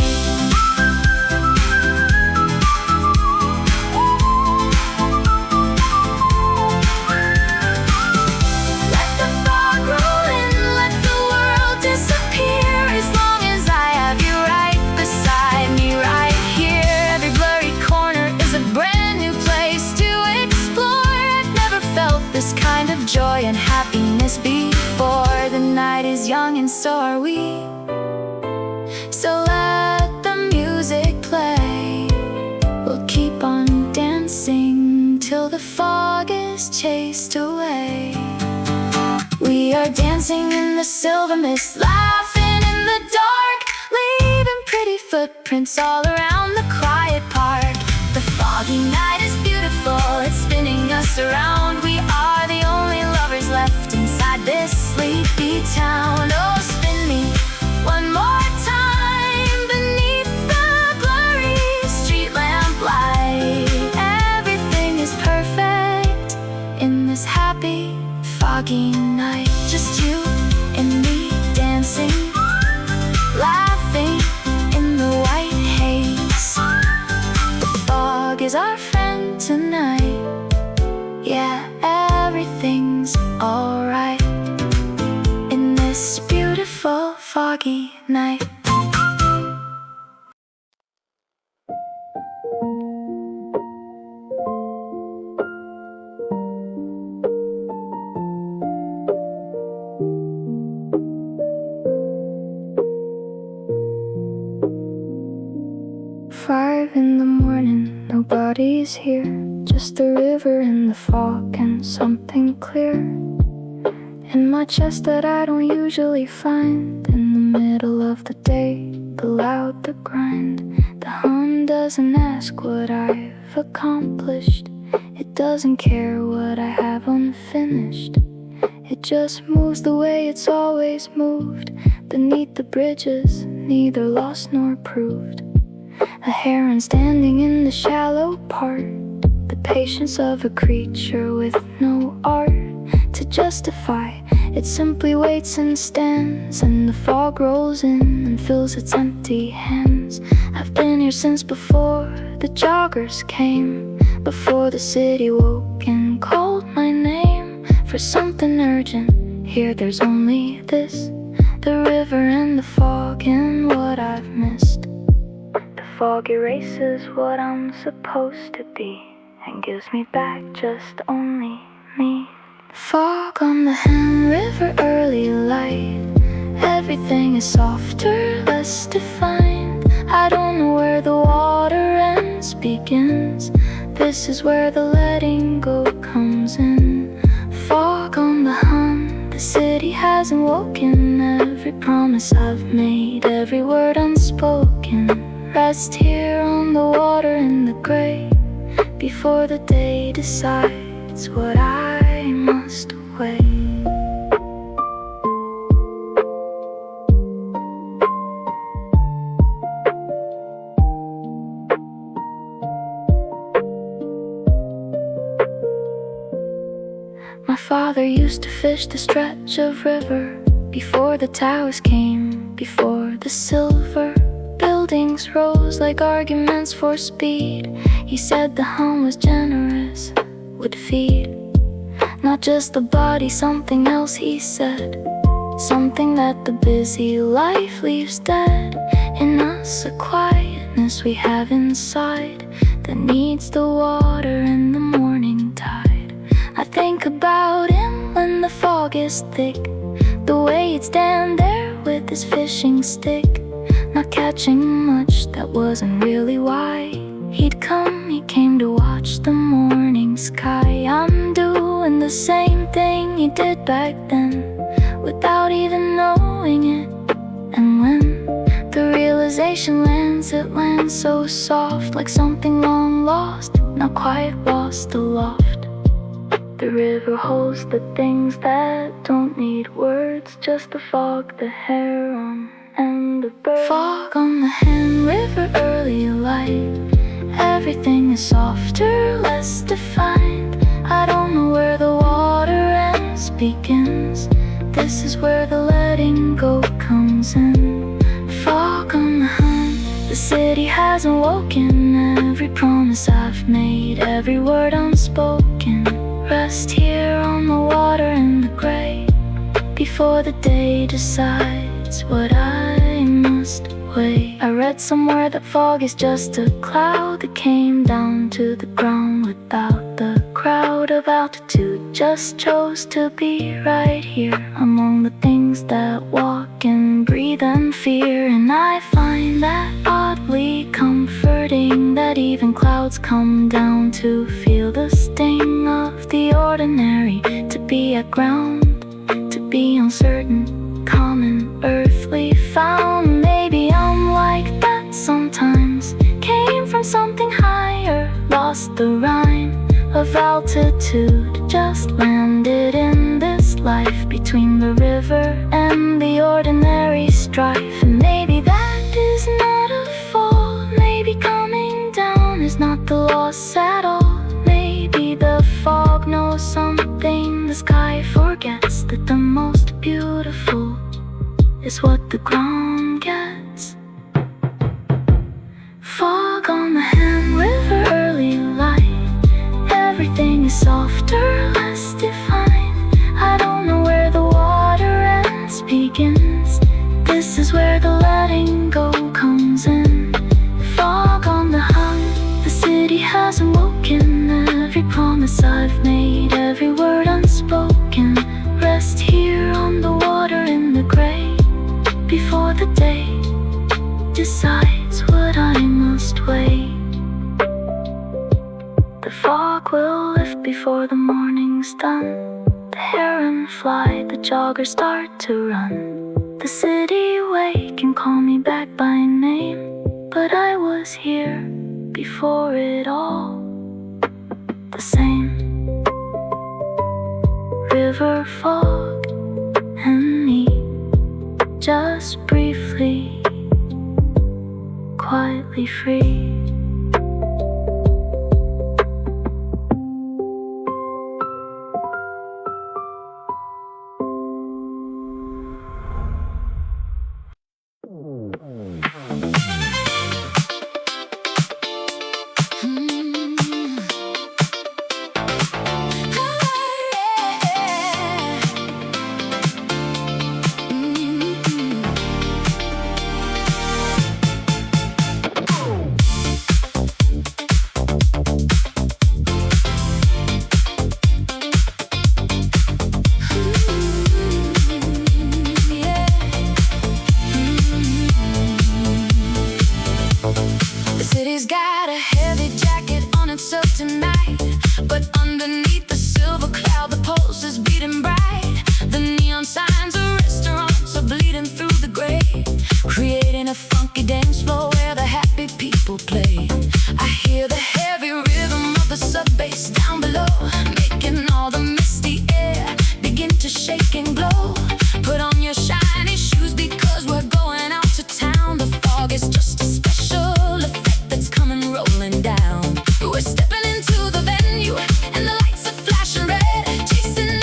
Let the fog roll in, let the world disappear. As long as I have you right beside me, right here. Every blurry corner is a brand new place to explore. I've never felt this kind of joy and happiness before. The night is young and so are we. So let the music play. We'll keep on dancing till the fog is chased away. We are dancing in the silver mist, laughing in the dark, leaving pretty footprints all around the quiet park. The foggy night is beautiful, it's spinning us around. We are the only lovers left inside this sleepy town. Oh, spin me one more time beneath the blurry street lamp light. Everything is perfect in this happy, foggy night. Just you and me dancing, laughing in the white haze. The fog is our friend tonight. Yeah, everything's alright in this beautiful foggy night. Five in the morning, nobody's here. Just the river and the fog and something clear in my chest that I don't usually find. In the middle of the day, the loud, the grind. The hum doesn't ask what I've accomplished. It doesn't care what I have unfinished. It just moves the way it's always moved. Beneath the bridges, neither lost nor proved. A heron standing in the shallow part. The patience of a creature with no art to justify. It simply waits and stands, and the fog rolls in and fills its empty hands. I've been here since before the joggers came, before the city woke and called my name for something urgent. Here there's only this, the river and the fog and what I've missed. The fog erases what I'm supposed to be and gives me back just only me. Fog on the hand river, early light. Everything is softer, less defined. I don't know where the water ends, begins. This is where the letting go comes in. Fog on the hunt, the city hasn't woken. Every promise I've made, every word unspoken. Rest here on the water in the gray, before the day decides what I must weigh. father used to fish the stretch of river before the towers came, before the silver buildings rose like arguments for speed. He said the hum was generous, would feed not just the body, something else, he said, something that the busy life leaves dead in us, a quietness we have inside that needs the water in the morning tide. I think about him when the fog is thick, the way he'd stand there with his fishing stick, not catching much, that wasn't really why he'd come. He came to watch the morning sky. I'm doing the same thing he did back then, without even knowing it. And when the realization lands, it lands so soft, like something long lost, not quite lost aloft. The river holds the things that don't need words, just the fog, the heron, and the bird. Fog on the hand, river, early light. Everything is softer, less defined. I don't know where the water ends, begins. This is where the letting go comes in. Fog on the hunt, the city hasn't woken. Every promise I've made, every word unspoken. Rest here on the water in the gray, before the day decides what I must weigh. I read somewhere that fog is just a cloud that came down to the ground without the crowd of altitude, just chose to be right here among the things that walk and breathe and fear. And I find that oddly comforting, that even clouds come down to feel the sting of the ordinary, to be at ground, to be uncertain, common, earthly found. Maybe I'm like that sometimes, came from something higher, lost the rhyme of altitude, just landed in this life between the river and the ordinary strife. And maybe that is not a fall, maybe coming down is not the loss at all. Maybe the fog knows something the sky forgets, that the most beautiful is what the ground gets. Fog on the hand, river, early light. Everything is softer, less defined. I don't know where the water ends, begins. This is where the letting go comes in. Fog on the hunt, the city hasn't woken. Every promise I've made, every word unspoken. Rest here on the water in the gray, before the day decides what I must weigh. The fog will lift before the morning's done. The heron fly, the joggers start to run. The city wake and call me back by name, but I was here before it all. The same river, fog, and me, just briefly, quietly free. Tonight, but underneath the silver cloud, the pulse is beating bright. The neon signs of restaurants are bleeding through the gray, creating a funky dance floor where the happy people play. I hear the heavy rhythm of the sub bass down below, making all the misty air begin to shake and glow. Put on your shiny shoes because we're going out to town. The fog is just a special effect that's coming rolling down. We're stepping into the venue and the lights are flashing red, chasing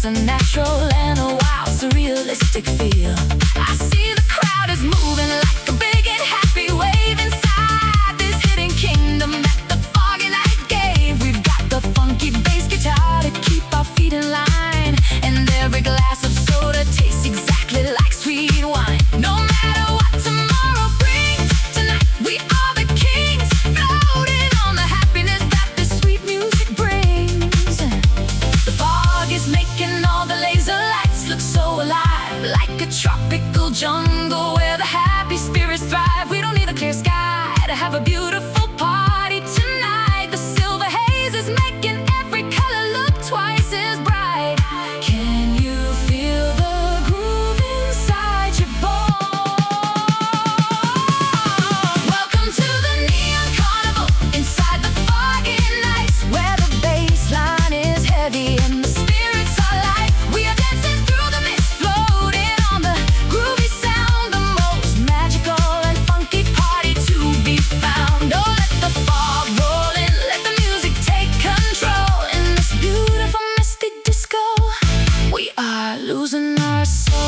it's a natural and a wild, surrealistic feel. I see the crowd is moving like a big and happy wave inside this hidden kingdom that the foggy night gave. We've got the funky bass guitar to keep our feet in line, and every glass of soda tastes exactly like sweet wine. No matter what tomorrow brings, tonight we are the kings, floating on the happiness that this sweet music brings. The fog is making all the laser lights look so alive, like a tropical jungle where the happy spirits thrive. We don't need a clear sky to have a beautiful party tonight. The silver haze is making every color look twice as bright. Can you feel the groove inside your bones? Welcome to the neon carnival inside the foggy night, where the bass line is heavy and the spirits are light. We are dancing through the mist, floating on the groovy sound, the most magical and funky party to be found. Oh, let the fog roll in, let the music take control. In this beautiful misty disco, we are losing our soul.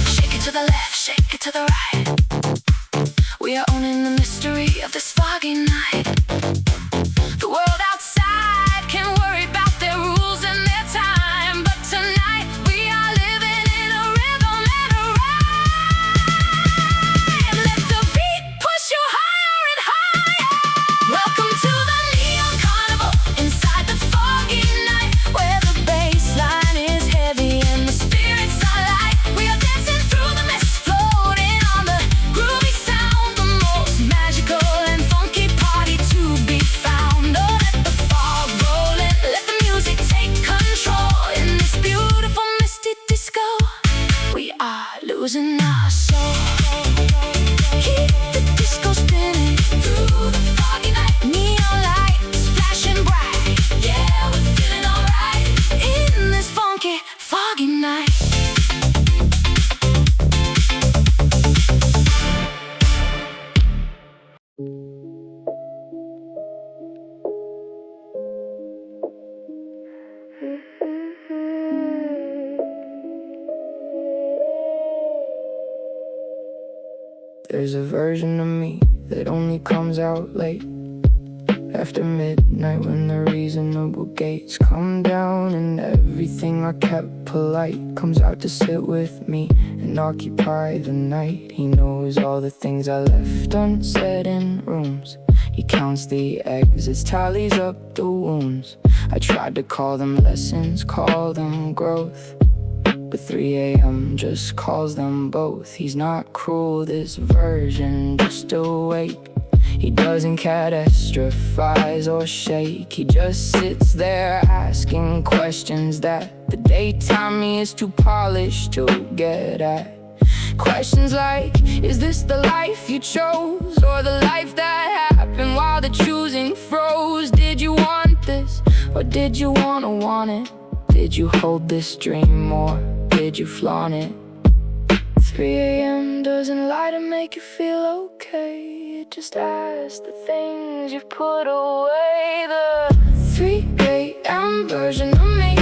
Shake it to the left, shake it to the right. We are owning the mystery of this foggy night. The world outside can worry about their rules and their time, but tonight we are living in a rhythm and a rhyme. Let the beat push you higher and higher. Welcome to the neon carnival inside the foggy night, where the bass line is heavy and the spirits are light. We are dancing through the mist, floating on the groovy sound, the most magical and funky party to be found. Oh, let the fog roll in, let the music take control. In this beautiful misty disco, we are losing our soul. Keep the disco spinning through the foggy night. Neon lights flashing bright, yeah, we're feeling alright in this funky foggy night. There's a version of me that only comes out late, after midnight, when the reasonable gates come down, and everything I kept polite comes out to sit with me and occupy the night. He knows all the things I left unsaid in rooms. He counts the exits, tallies up the wounds. I tried to call them lessons, call them growth, but 3 a.m. just calls them both. He's not cruel, this version, just awake. He doesn't catastrophize or shake. He just sits there asking questions that the daytime me is too polished to get at. Questions like, is this the life you chose, or the life that happened while the choosing froze? Did you want this, or did you want it? Did you hold this dream, or did you flaunt it? 3 a.m. doesn't lie to make you feel okay. It just asks the things you've put away. The 3 a.m. version of me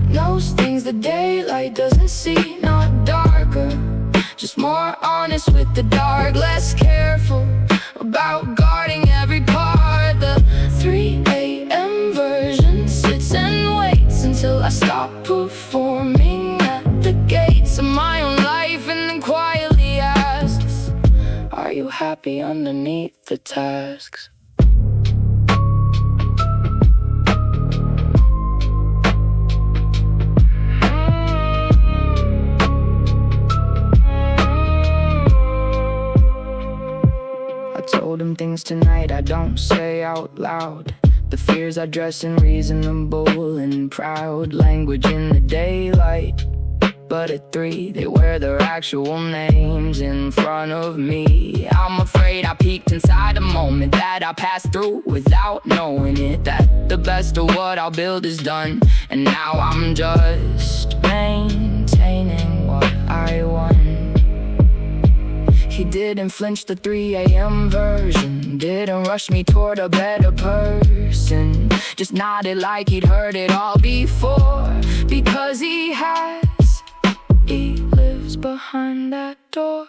knows things the daylight doesn't see. Not darker, just more honest with the dark, less careful about guarding every part. The 3 a.m. version sits and waits until I stop performing at the gates of my own life, and then quietly asks, are you happy underneath the tasks? I told him things tonight I don't say out loud, the fears I dress in reasonable and proud language in the daylight. but at 3 they wear their actual names in front of me. I'm afraid I peeked inside a moment that I passed through without knowing it, that the best of what I'll build is done, and now I'm just maintaining what I won. He didn't flinch, the 3 a.m. version didn't rush me toward a better person, just nodded like he'd heard it all before, because he lives behind that door.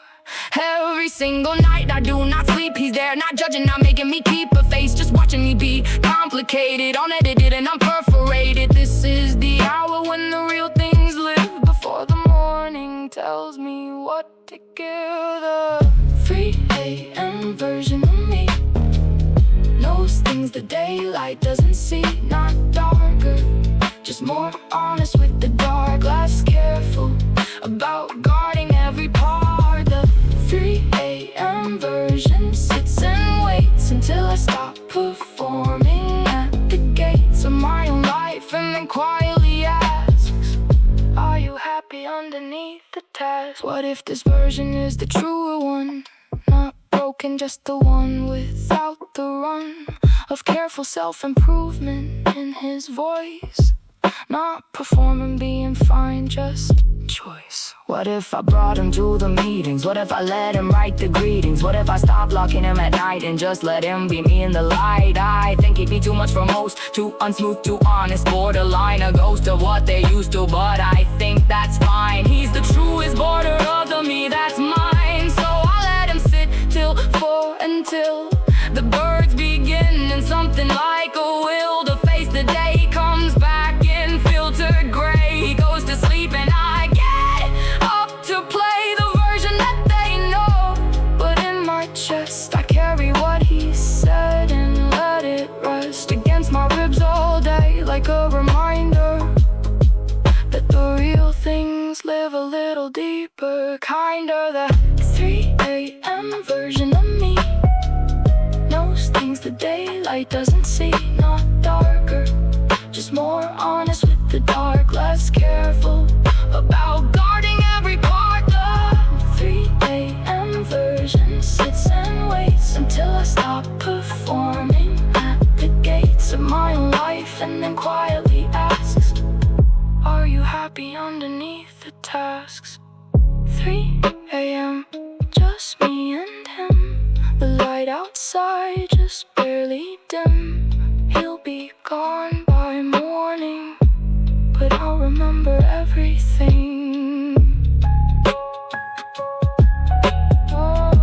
Every single night I do not sleep, he's there, not judging, not making me keep a face, just watching me be complicated, unedited and unperforated. This is the hour when the real things live, before the morning tells me what to give. The 3 a.m. version of me knows things the daylight doesn't see, not darker, just more honest with the dark, less careful about guarding every part. The 3 a.m. version sits and waits until I stop performing at the gates of my own life, and then quietly asks, are you happy underneath the task? What if this version is the truer one? Not broken, just the one without the run of careful self-improvement in his voice. Not performing, being fine, just choice. What if I brought him to the meetings? What if I let him write the greetings? What if I stopped locking him at night and just let him be me in the light? I think he'd be too much for most, too unsmooth, too honest, borderline a ghost of what they used to, but I think that's fine. He's the truest border of the me that's mine, so I'll let him sit till 4 until the birds begin, and something like a will to face the day comes back in filtered gray. He goes to sleep and I get up to play the version that they know, but in my chest I carry what he said and let it rest against my ribs all day, like a reminder that the real things live a little deeper, kinder. The 3 a.m. version of me knows things the daylight doesn't see, not darker, just more honest with the dark, less careful about guarding every part. The 3 a.m. version sits and waits until I stop performing at the gates of my own life, and then quietly asks, are you happy underneath the tasks? 3 a.m. just me and him, the light outside just barely dim. He'll be gone by morning, but I'll remember everything. Oh.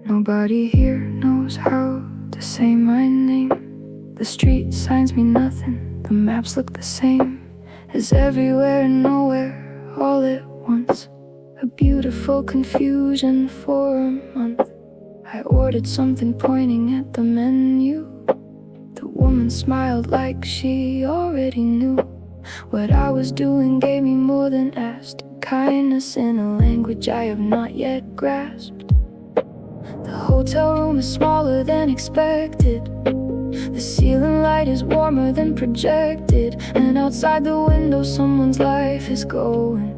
Nobody here knows how to say my name. The street signs mean nothing, the maps look the same as everywhere and nowhere all at once. A beautiful confusion for a month. I ordered something pointing at the menu. The woman smiled like she already knew. What I was doing gave me more than asked, kindness in a language I have not yet grasped. The hotel room is smaller than expected. The ceiling light is warmer than projected, and outside the window someone's life is going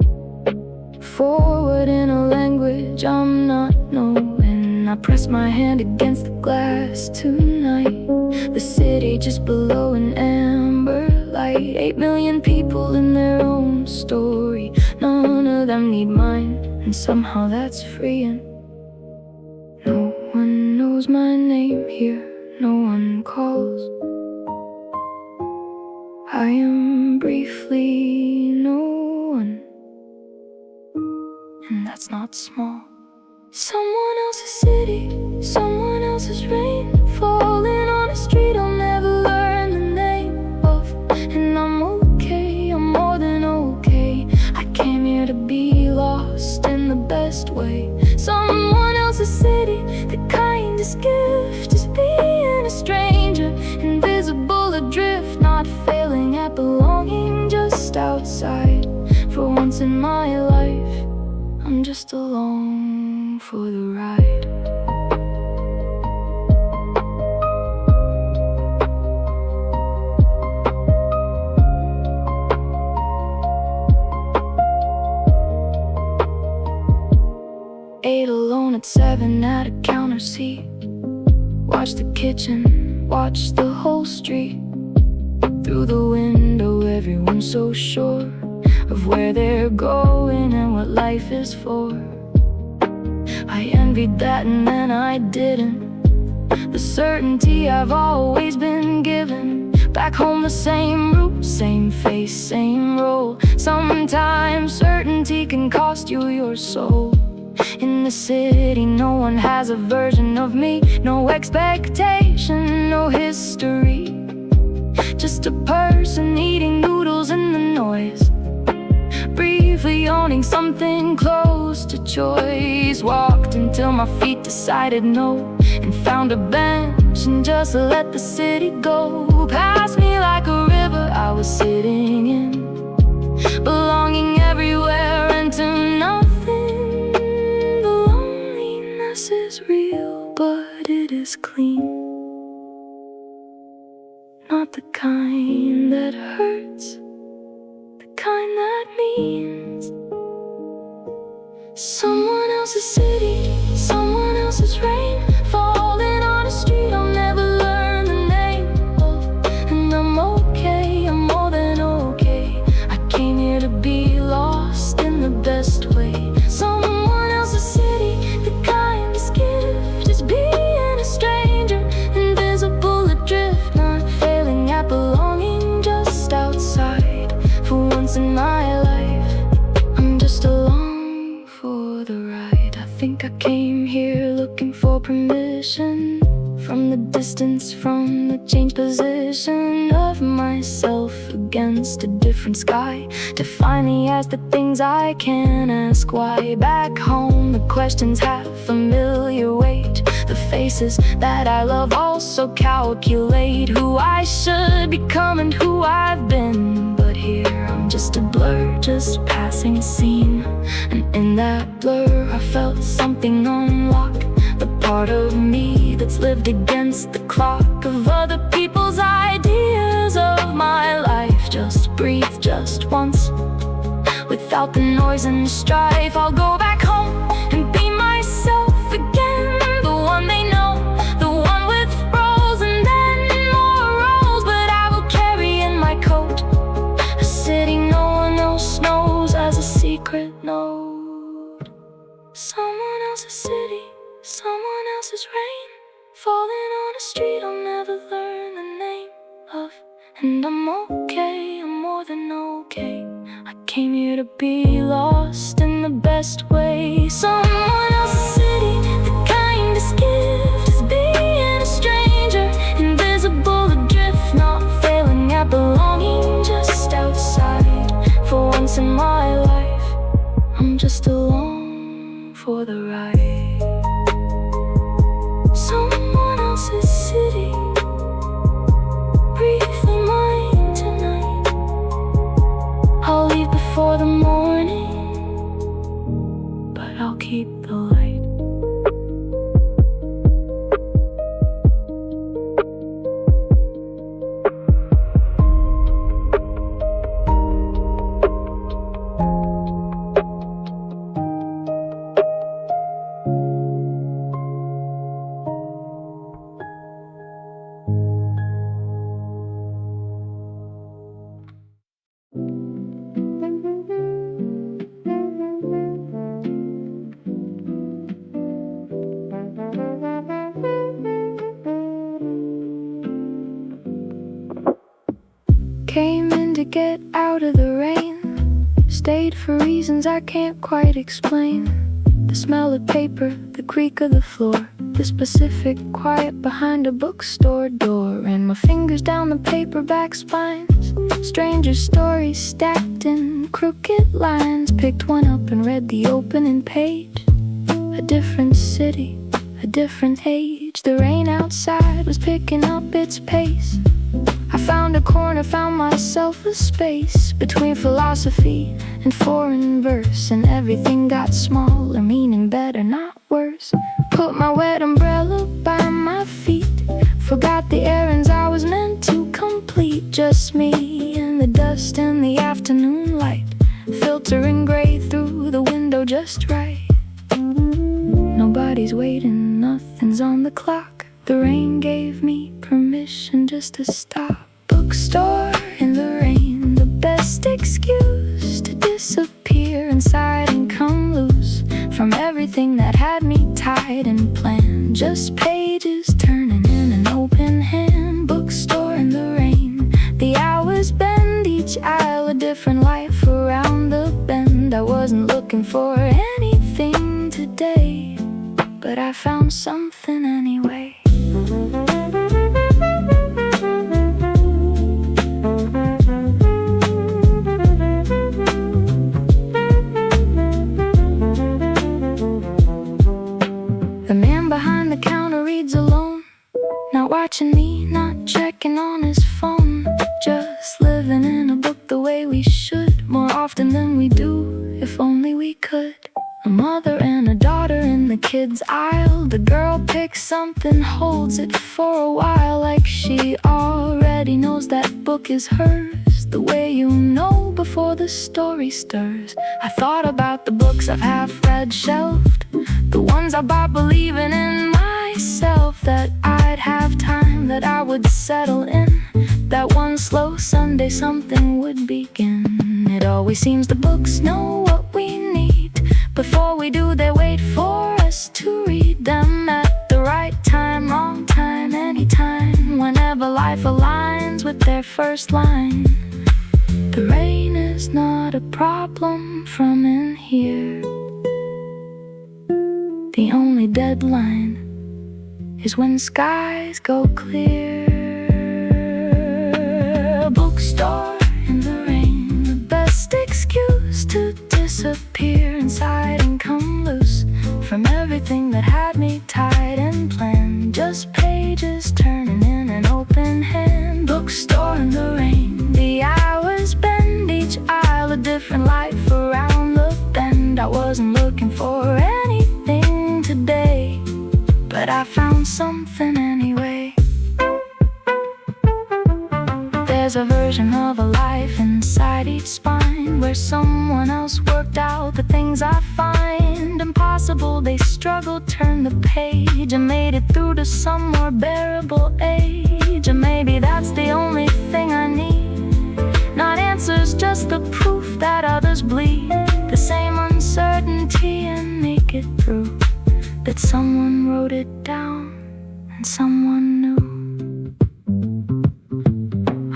forward in a language I'm not knowing. I press my hand against the glass tonight. The city just below an amber light. 8 million people in their own story. None of them need mine, and somehow that's freeing. No one knows my name here, no one calls. I am briefly no one, and that's not small. Someone else's city, someone else's rain, falling on a street I'll never learn the name of. And I'm okay just outside. For once in my life, I'm just along for the ride. Ate alone at 7 at a counter seat. Watched the kitchen, watched the whole street. Through the window, everyone's so sure of where they're going and what life is for. I envied that and then I didn't. The certainty I've always been given. Back home the same route, same face, same role. Sometimes certainty can cost you your soul. In the city, no one has a version of me. No expectation, no history. Just a person eating noodles in the noise. Briefly owning something close to choice. Walked until my feet decided no, and found a bench and just let the city go. Past me like a river I was sitting in, belonging everywhere and to nothing. Is real, but it is clean. Not the kind that hurts, the kind that means someone else's city, someone else's rain, falling on a street I'll never learn the name of. And I'm okay, I'm more than okay. I came here to be lost in the best way. Someone else's city, the kindest gift is being a stranger, invisible adrift, not failing at belonging just outside. For once in my life, I'm just along for the ride. I think I came here looking for permission from the distance, from the changed position of myself against a different sky, to finally ask the things I can't ask. Why? Back home the questions have familiar weight. The faces that I love also calculate who I should become and who I've been. But here I'm just a blur, just passing scene. And in that blur I felt something unlock, the part of me that's lived against the clock of other people's ideas of my life. Just breathe just once, without the noise and the strife. I'll go back home and be myself again, the one they know, the one with roles and then more roles. But I will carry in my coat a city no one else knows as a secret note. Someone else's city, someone else's rain, falling on a street I'll never learn the name of. And I'm okay, I'm more than okay. I came here to be lost in the best way. Someone else's city, the kindest gift is being a stranger, invisible adrift, not failing at belonging just outside. For once in my life, I'm just along for the ride. Someone else's city, briefly mine tonight. I'll leave before the morning, but I'll keep the light. Came in to get out of the rain, stayed for reasons I can't quite explain. The smell of paper, the creak of the floor, the specific quiet behind a bookstore door. Ran my fingers down the paperback spines, strangers' stories stacked in crooked lines. Picked one up and read the opening page. A different city, a different age. The rain outside was picking up its pace. I found a corner, found myself a space between philosophy and foreign verse, and everything got smaller, meaning better, not worse. Put my wet umbrella by my feet, forgot the errands I was meant to complete. Just me and the dust and the afternoon light, filtering gray through the window just right. Nobody's waiting, nothing's on the clock. The rain gave me permission just to stop. Bookstore in the rain, the best excuse to disappear inside and come loose from everything that had me tied and planned. Just pages turning in an open hand. Bookstore in the rain, the hours bend, each aisle a different life around the bend. I wasn't looking for anything today, but I found something anyway. The man behind the counter reads alone, not watching me, not checking on his phone, just living in a book the way we should, more often than we do, if only we could. A mother and a daughter in the kids' aisle. The girl picks something, holds it for a while, like she already knows that book is hers, the way you know before the story stirs. I thought about the books I've half-read shelved, the ones I bought believing in myself, that I'd have time, that I would settle in, that one slow Sunday something would begin. It always seems the books know what we need. Before we do, they wait for us to read them at the right time, wrong time, anytime, whenever life aligns with their first line. The rain is not a problem from in here. The only deadline is when skies go clear. Bookstore in the rain, the best excuse to disappear inside and come loose from everything that had me tied and planned. Just pages turning in an open hand. Bookstore in the rain, the hours bend, each aisle a different life around the bend. I wasn't looking for anything today, but I found something anyway. There's a version of a life inside each spine, where someone else worked out the things I find impossible. They struggled, turned the page, and made it through to some more bearable age. And maybe that's the only thing I need, not answers, just the proof that others bleed the same uncertainty and make it through, that someone wrote it down and someone knew.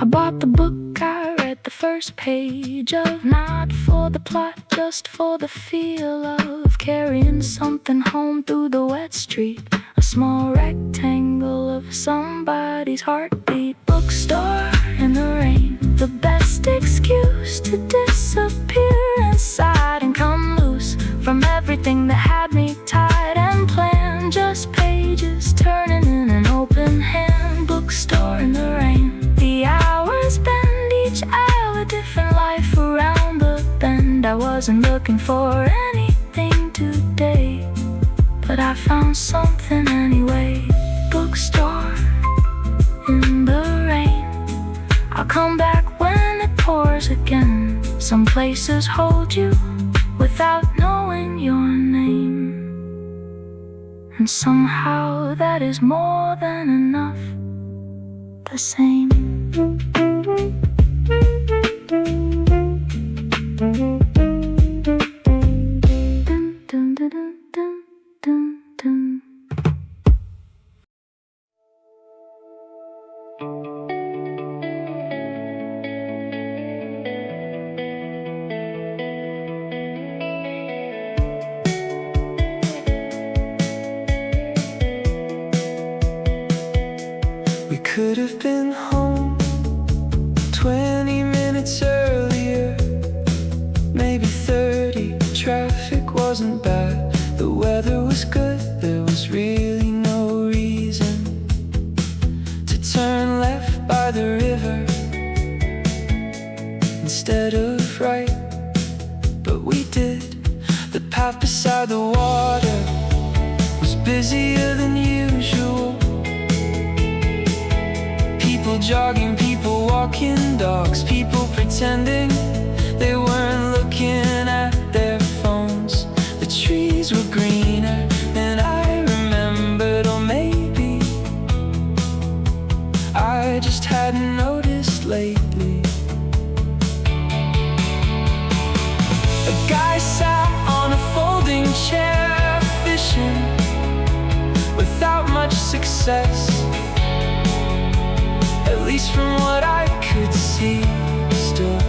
I bought the book, I read the first page of, not for the plot, just for the feel of carrying something home through the wet street, a small rectangle of somebody's heartbeat. Bookstore in the rain, the best excuse to disappear inside and come loose from everything that had me tied and planned. Just pages turning in an open hand. Bookstore in the rain, the hours bend, each aisle a different life around the bend. I wasn't looking for anything today, but I found something anyway. Bookstore in the rain, I'll come back when it pours again. Some places hold you without knowing your name, and somehow that is more than enough, the same. Dun, dun, dun, dun, dun, dun. We could have been home 20 minutes earlier, maybe 30. Traffic wasn't bad, the weather was good. There was really no reason to turn left by the river. instead of right, but we did. The path beside the water was busier than usual. People jogging, people walking dogs, people pretending they weren't looking at their phones. The trees were greener than I remembered, or maybe I just hadn't noticed lately. A guy sat on a folding chair fishing without much success, at least from what I could see. Still,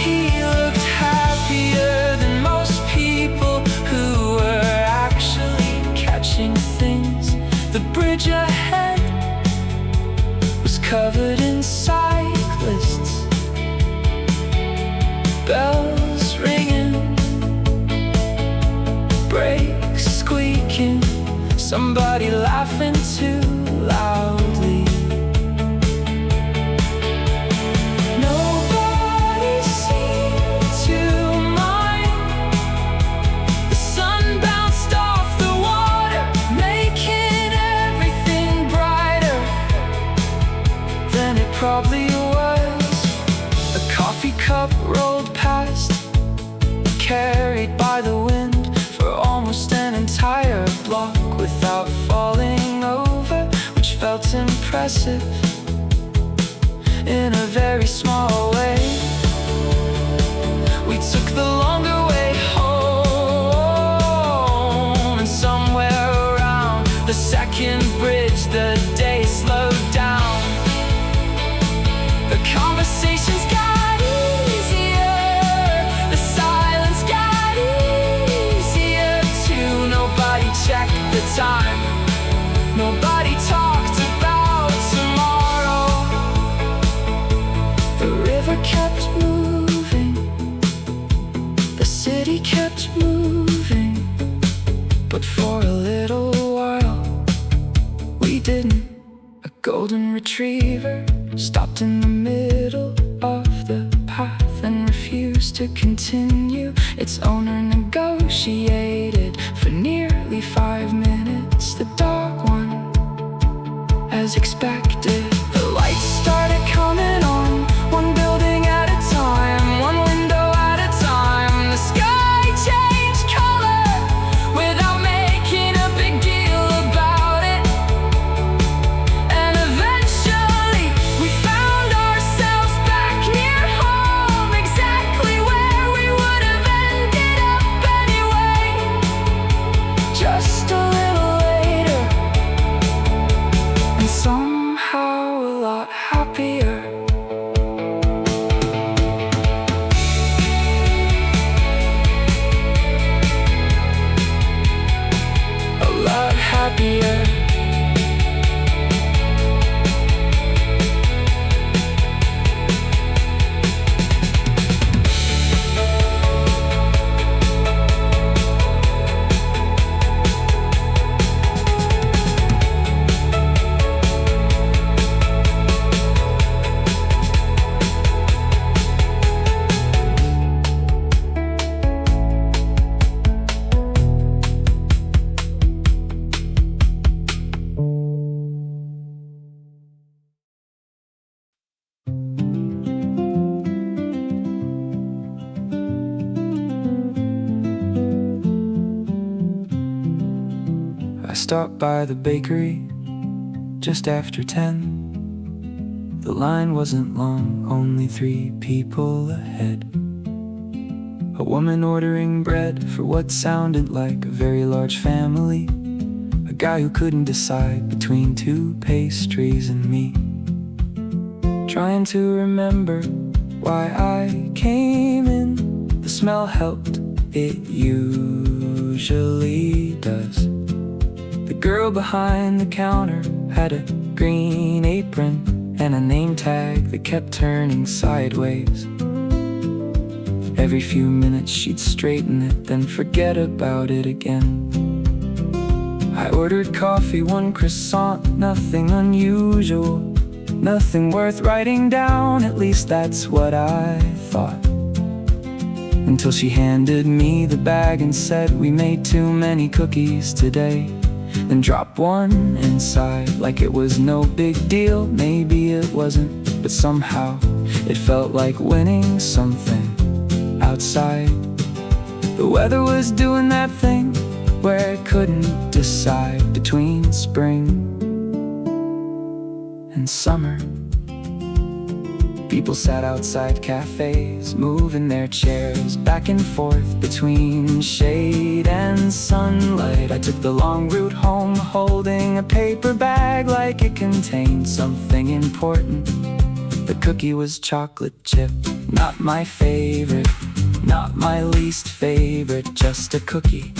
he looked happier than most people who were actually catching things. The bridge ahead was covered in cyclists, bells ringing, brakes squeaking, somebody laughing too loudly. Nobody seemed to mind. The sun bounced off the water, making everything brighter than it probably was. A coffee cup rolled past, carried by the wind for almost an entire block without falling over, which felt impressive in a very small way. We took the longer way home, and somewhere around the second bridge the day slowed down. The conversations got easier, the silence got easier too. Nobody checked the time, nobody talked about tomorrow. The river kept moving, the city kept moving, but for a little while we didn't. A golden retriever stopped in the middle of the path and refused to continue. Its owner negotiated for nearly 5 minutes. The dog won, as expected. The lights started coming on, one building at a time, one window at a time. The sky changed color without making a big deal about it. And eventually we found ourselves back near home, exactly where we would have ended up anyway. Just a little later, and somehow a lot happier. A lot happier. I stopped by the bakery just after 10. The line wasn't long, only 3 people ahead. A woman ordering bread for what sounded like a very large family. A guy who couldn't decide between 2 pastries and me. Trying to remember why I came in. The smell helped, it usually does. The girl behind the counter had a green apron and a name tag that kept turning sideways. Every few minutes she'd straighten it, then forget about it again. I ordered coffee, 1 croissant, nothing unusual. Nothing worth writing down, at least that's what I thought. Until she handed me the bag and said, "We made too many cookies today." Then dropped one inside like it was no big deal. Maybe it wasn't, but somehow it felt like winning something outside. The weather was doing that thing where it couldn't decide between spring and summer. People sat outside cafes, moving their chairs back and forth between shade and sunlight. I took the long route home, holding a paper bag like it contained something important. The cookie was chocolate chip, not my favorite, not my least favorite, just a cookie.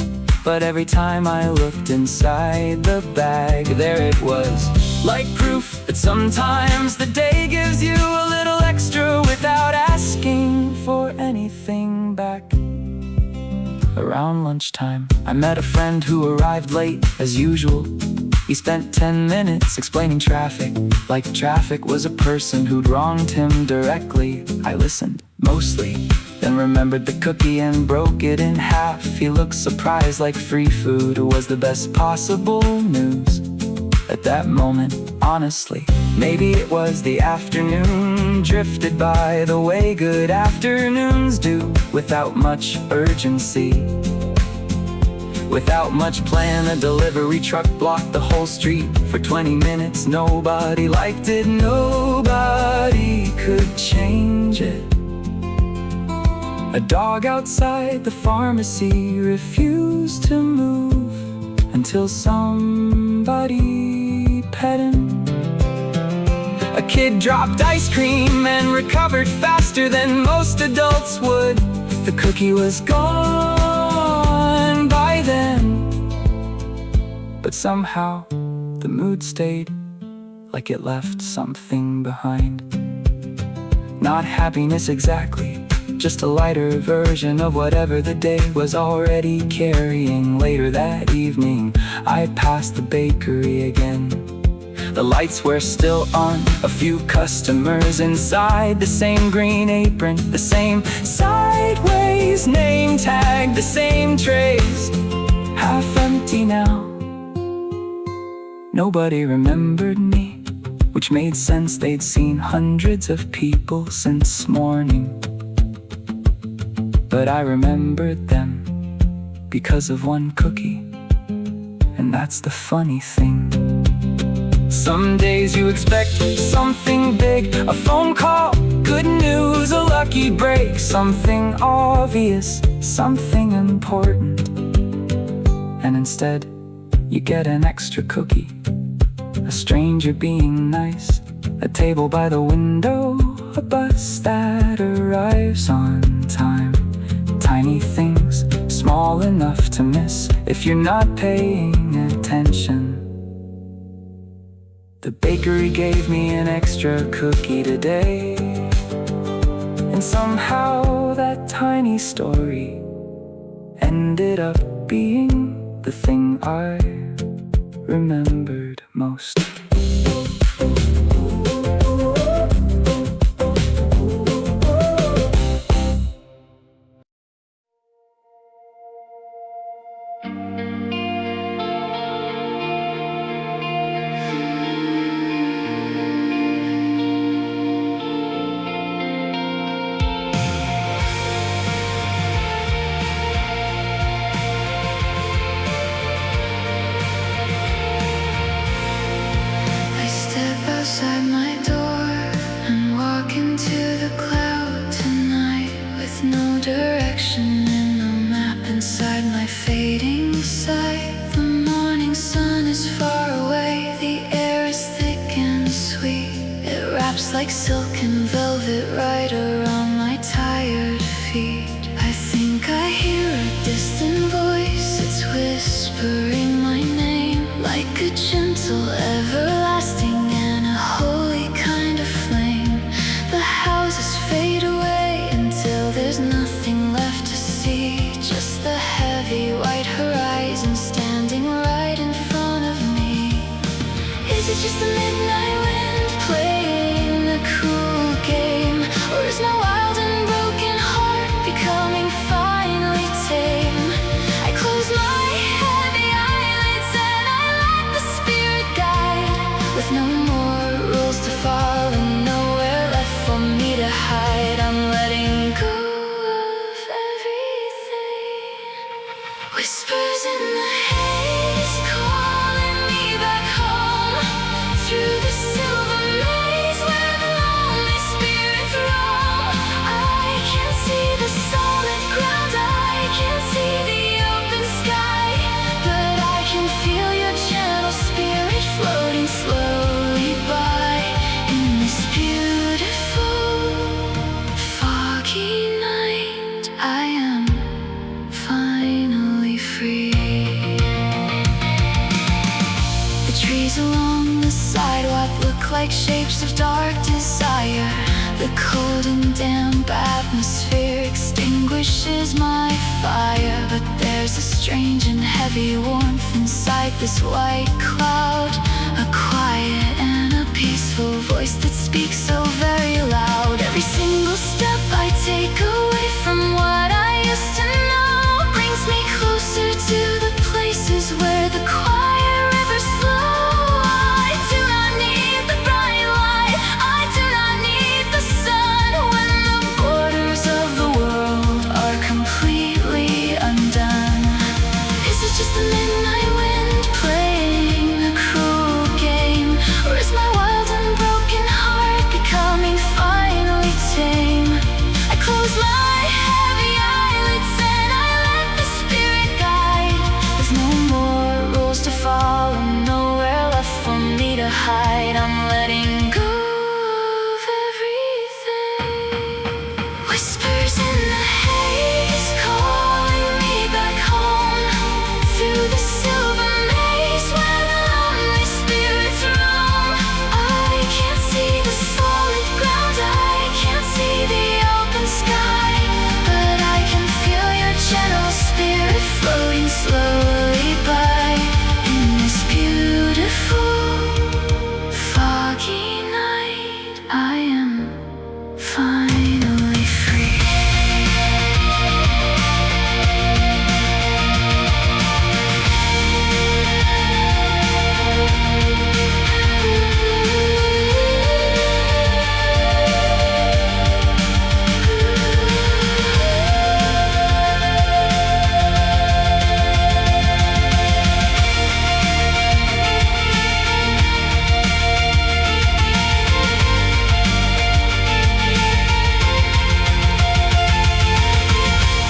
But every time I looked inside the bag, there it was, like proof that sometimes the day gives you a little extra without asking for anything back. Around lunchtime, I met a friend who arrived late as usual. He spent 10 minutes explaining traffic, like traffic was a person who'd wronged him directly. I listened, mostly, then remembered the cookie and broke it in half. He looked surprised, like free food was the best possible news. At that moment, honestly, maybe it was the afternoon drifted by the way good afternoons do, without much urgency. Without much plan, a delivery truck blocked the whole street for 20 minutes. Nobody liked it, nobody could change it. A dog outside the pharmacy refused to move until somebody pet him. A kid dropped ice cream and recovered faster than most adults would. The cookie was gone by then, but somehow the mood stayed, like it left something behind. Not happiness exactly, just a lighter version of whatever the day was already carrying. Later that evening, I passed the bakery again. The lights were still on, a few customers inside. The same green apron, the same sideways name tag, the same trays, half empty now. Nobody remembered me, which made sense. They'd seen hundreds of people since morning. But I remembered them because of one cookie, and that's the funny thing. Some days you expect something big, a phone call, good news, a lucky break, something obvious, something important. And instead, you get an extra cookie, a stranger being nice, a table by the window, a bus that arrives on time. Tiny things, small enough to miss if you're not paying attention. The bakery gave me an extra cookie today, and somehow that tiny story ended up being the thing I remembered most. Like silk and velvet right around my tired feet. I think I hear a distant voice, it's whispering my name, like a gentle, everlasting and a holy kind of flame. The houses fade away until there's nothing left to see, just the heavy white horizon standing right in front of me. Is it just the midnight wind playing more rules to follow, nowhere left for me to hide. I'm letting go of everything. Whispers in the haze, calling me back home through the silver maze where the lonely spirits roam. I can't see the solid ground, I can't see the open sky, but I can feel your gentle spirit floating slowly by in this beautiful foggy night. I am finally free. The trees along the sidewalk look like shapes of dark desire. The cold and damp atmosphere extinguishes my fire, but there's a strange and heavy warmth inside this white cloud, a quiet and a peaceful voice that speaks so very loud. Every single step I take away from what I used to know brings me closer to the places where the quiet rivers flow. I do not need the bright light, I do not need the sun when the borders of the world are completely undone. Is it just the midnight wind playing a cruel game, or is my wild and broken heart becoming finally tame? I close my heavy eyelids and I let the spirit guide. There's no more rules to follow, nowhere left for me to hide. I'm letting go of everything. Whispers in the haze, calling me back home through the silver maze where the lonely spirits roam. I can't see the solid ground, I can't see the open sky, but I can feel your gentle spirit floating slowly by in this beautiful foggy night. I am finally free.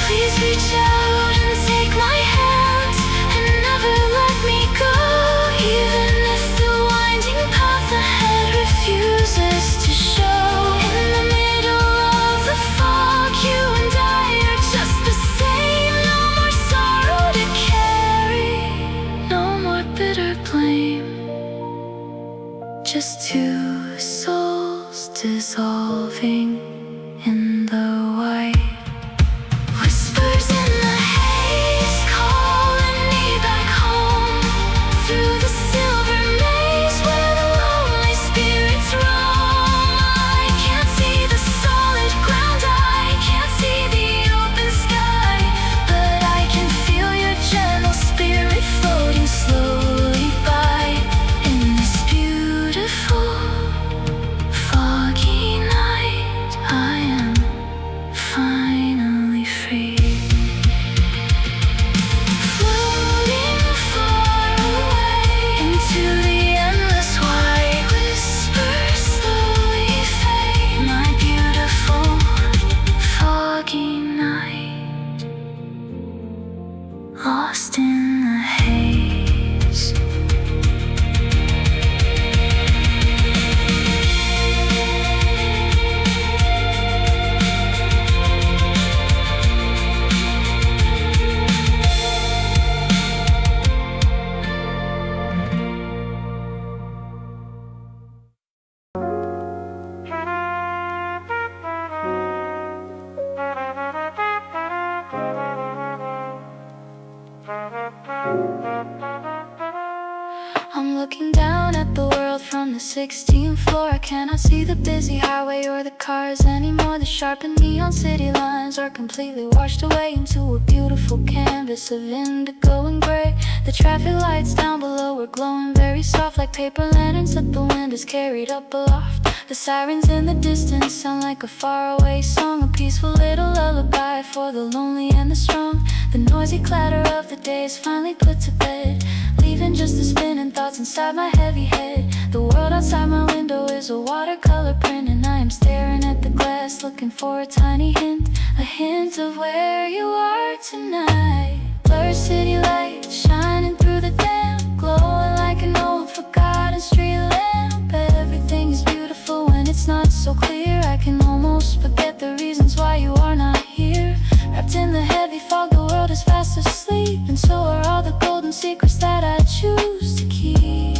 Please reach out and take my hand and never let me go, even if the winding path ahead refuses to show. In the middle of the fog, you and I are just the same. No more sorrow to carry, no more bitter blame, just two souls dissolving in the white. Whispers in the haze, calling me back home through the silver maze where the lonely spirits roam. I can't see the solid ground, I can't see the open sky, but I can feel your gentle spirit floating slowly by in this beautiful foggy night. I am finally free. Floating far away into the endless white, whispers slowly fade. My beautiful foggy night, lost in the haze. I'm looking down at the world from the 16th floor. I cannot see the busy highway or the cars anymore. The sharp and neon city lines are completely washed away into a beautiful canvas of indigo and gray. The traffic lights down below are glowing very soft like paper lanterns that the wind has carried up aloft. The sirens in the distance sound like a faraway song, a peaceful little lullaby for the lonely and the strong. The noisy clatter of the day is finally put to bed, leaving just the spinning thoughts inside my heavy head. The world outside my window is a watercolor print, and I am staring at the glass looking for a tiny hint, a hint of where you are tonight. Blurred city lights shining through the damp, glowing like an old forgotten street lamp. Everything is beautiful when it's not so clear. I can almost forget the reasons why you are not here. Wrapped in the heavy fog, the world is fast asleep, and so are all the golden secrets that I choose to keep.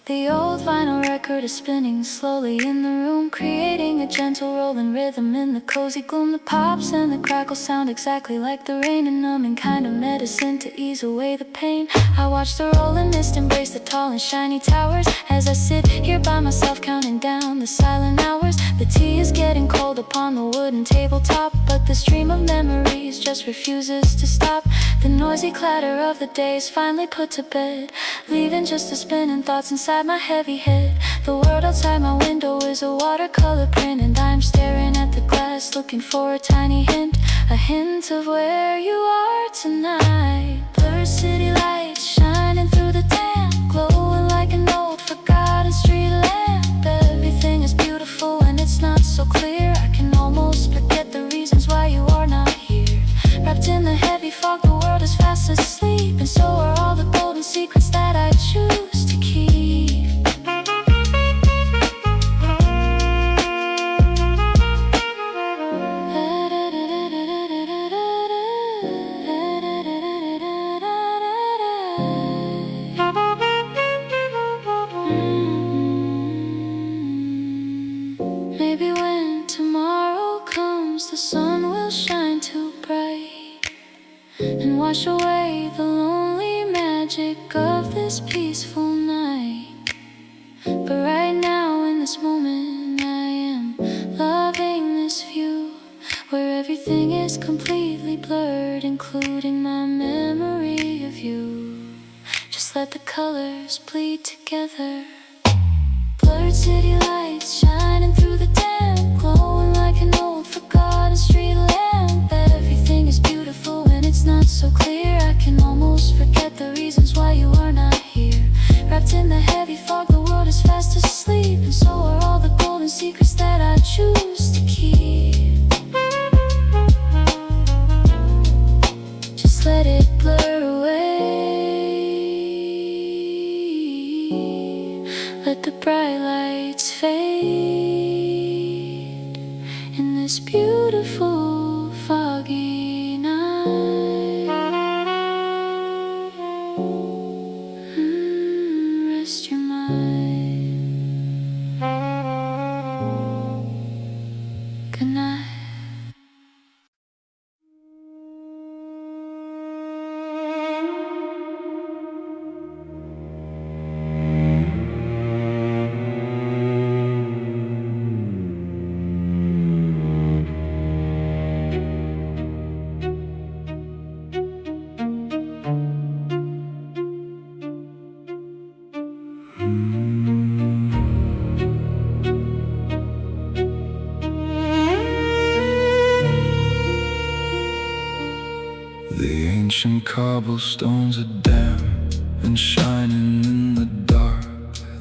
The old vinyl record is spinning slowly in the room, creating a gentle rolling rhythm in the cozy gloom. The pops and the crackles sound exactly like the rain, a numbing kind of medicine to ease away the pain. I watch the rolling mist embrace the tall and shiny towers as I sit here by myself counting down the silent hours. The tea is getting cold upon the wooden tabletop, but the stream of memories just refuses to stop. The noisy clatter of the day is finally put to bed, leaving just the spinning thoughts inside my heavy head. The world outside my window is a watercolor print, and I'm staring at the glass looking for a tiny hint, a hint of where you are tonight. Blurred city lights shining through the damp, glowing like an old forgotten street lamp. Everything is beautiful and it's not so clear. I can almost forget the reasons why you are not here. Wrapped in the heavy fog, the world is fast asleep, and so are all the golden secrets that I choose to keep. Maybe when tomorrow comes, the sun will shine too bright and wash away the lonely magic of this peaceful night. But right now in this moment I am loving this view, where everything is completely blurred, including my memory of you. Just let the colors bleed together. Blurred city lights shining through the damp, glowing like an old forgotten street lamp. Everything is beautiful when it's not so clear. I can almost forget the reasons why you are not here. Wrapped in the heavy fog, the world is fast asleep, and so are all the golden secrets that I choose to keep. Just let it blur away. Let the bright lights fade in this beautiful foggy night. Rest your mind. Good night. The ancient cobblestones are damp and shining in the dark.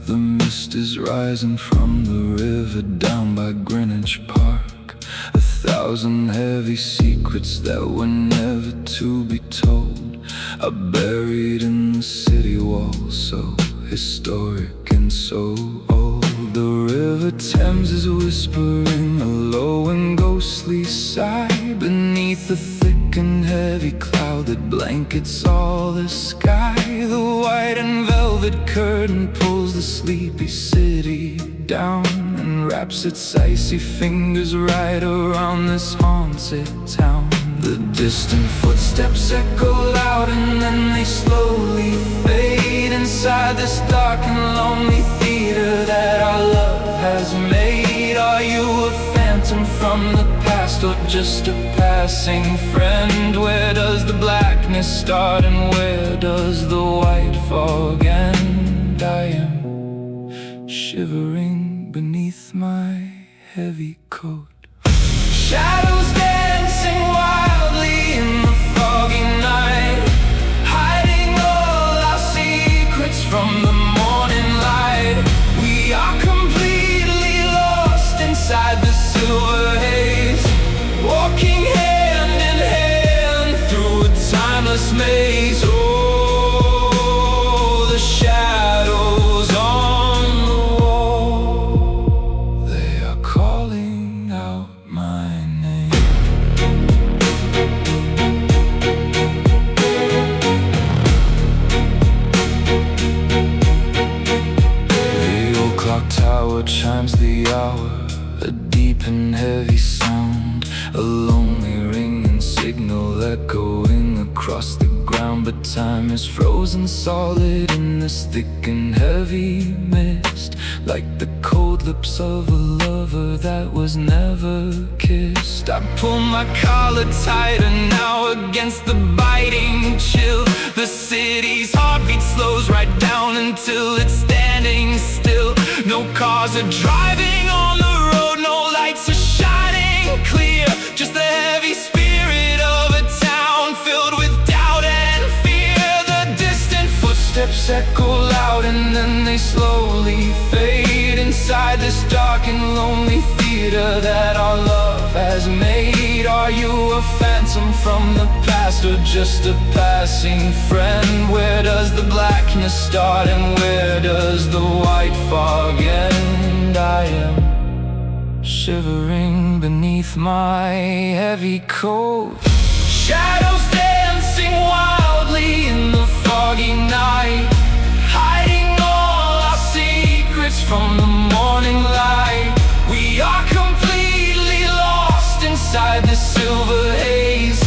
The mist is rising from the river down by Greenwich Park. 1,000 heavy secrets that were never to be told are buried in the city walls, so historic and so old. The river Thames is whispering a low and ghostly sigh beneath the thick and heavy cloud that blankets all the sky. The white and velvet curtain pulls the sleepy city down and wraps its icy fingers right around this haunted town. The distant footsteps echo loud and then they slowly fade inside inside this dark and lonely theater that our love has made. Are you a phantom from the past or just a passing friend? Where does the blackness start and where does the white fog end? I am shivering beneath my heavy coat. Shadows dancing wildly in the foggy night, hiding all our secrets from the morning light. We are completely lost inside the silver haze, walking hand in hand through a timeless maze. Oh, the shadows on the wall, they are calling out my name. The old clock tower chimes the hour, a deep and heavy sound, a lonely ringing signal echoing across the ground. But time is frozen solid in this thick and heavy mist, like the cold lips of a lover that was never kissed. I pull my collar tighter now against the biting chill. The city's heartbeat slows right down until it's standing still. No cars are driving on the road, no lights are shining clear, just the heavy spirit of a town filled with doubt and fear. The distant footsteps echo loud and then they slowly fade inside this dark and lonely theater that our love has made. Are you a phantom from the past or just a passing friend? Where does the blackness start and where does the white fog end? I am shivering beneath my heavy coat. Shadows dancing wildly in the foggy night, hiding all our secrets from the morning light. We are completely lost inside the silver haze,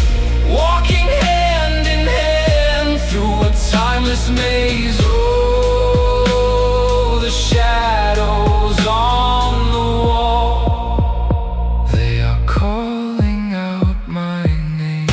walking hand in hand through a timeless maze. Oh, the shadows on the wall, they are calling out my name.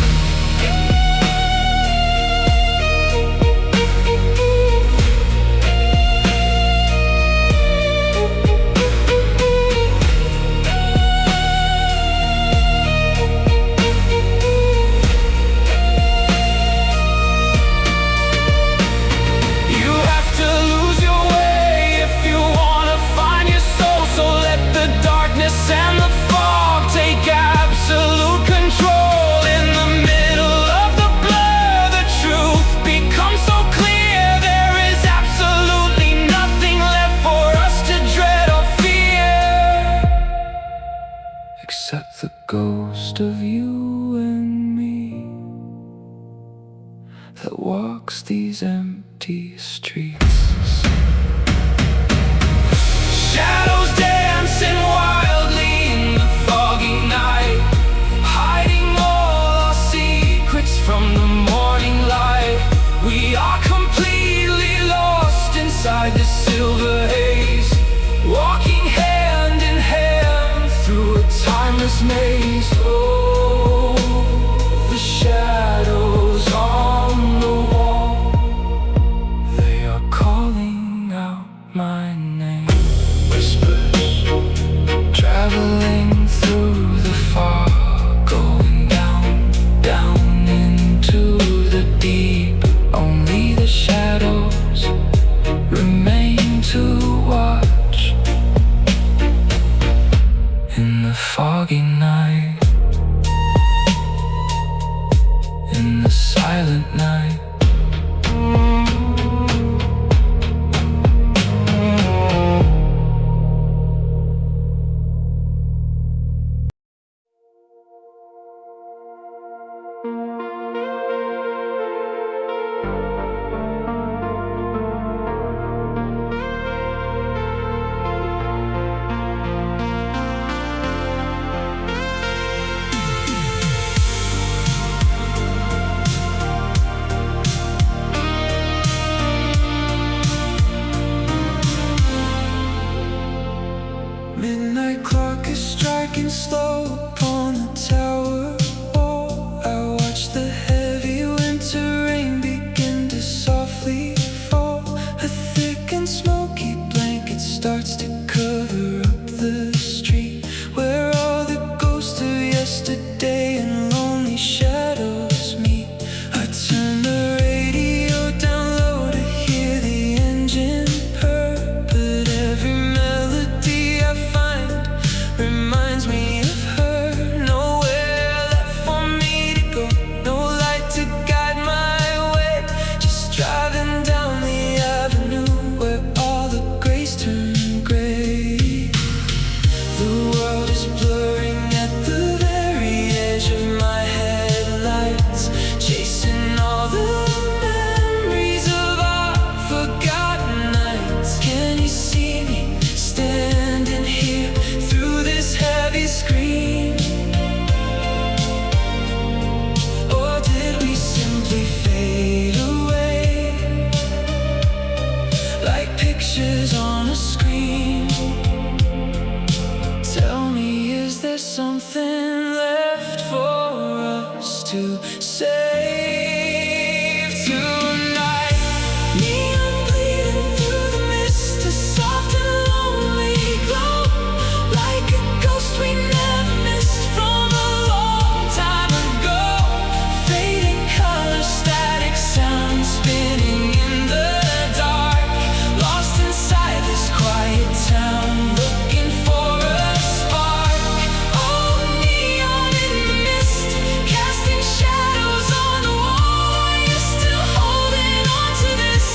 You have to lose your way if you wanna find your soul. So let the darkness and the fog take absolute control. In the middle of the blur, the truth becomes so clear. There is absolutely nothing left for us to dread or fear, except the ghost of you and me that walks these empty streets. Shadows dancing wildly in the foggy night, hiding all our secrets from the morning light. We are completely lost inside the silver haze, walking hand in hand through a timeless maze. Oh, the shadows on the wall, they are calling out my name. Whisper starts to cover up the street where all the ghosts of yesterday and lonely shadows meet. I turn the radio down low to hear the engine purr, but every melody I find reminds me of her. Nowhere left for me to go, no light to guide my way, just driving down the avenue where all the grays turn gray. The world is blurring at the very edge of my headlights, chasing all the memories of our forgotten nights. Can you see me standing here through this heavy screen? Or did we simply fade away like pictures on a screen? Tell me, is there something left for us to save tonight? Neon bleeding through the mist, a soft and lonely glow, like a ghost we never missed from a long time ago. Fading color, static sound, spinning in the dark, lost inside this quiet town, looking for a spark. Oh, neon in the mist, casting shadows on the wall. Are you still holding on to this,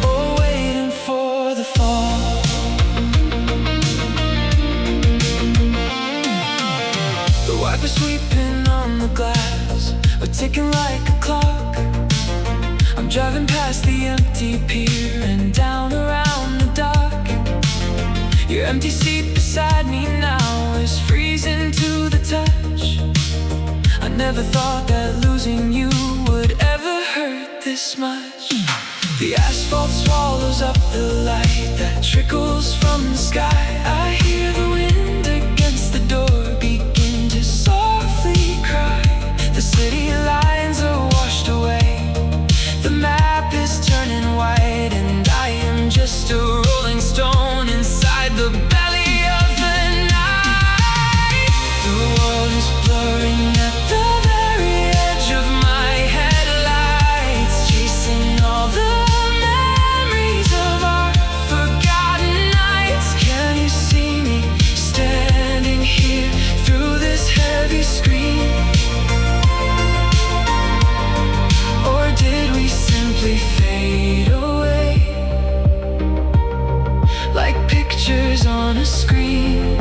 or waiting for the fall? The wipers sweeping on the glass are ticking like a clock. I'm driving past the empty pier and down around the dock. Your empty seat beside me now is freezing to the touch. I never thought that losing you would ever hurt this much. The asphalt swallows up the light that trickles from the sky. I hear the wind against the door begin to softly cry. The city lines are washed away, the map is turning white, and I am just a rolling stone inside the belly of the night. The world is blurring at the very edge of my headlights, chasing all the memories of our forgotten nights. Can you see me standing here through this heavy screen? Or did we simply fade away like pictures on a screen?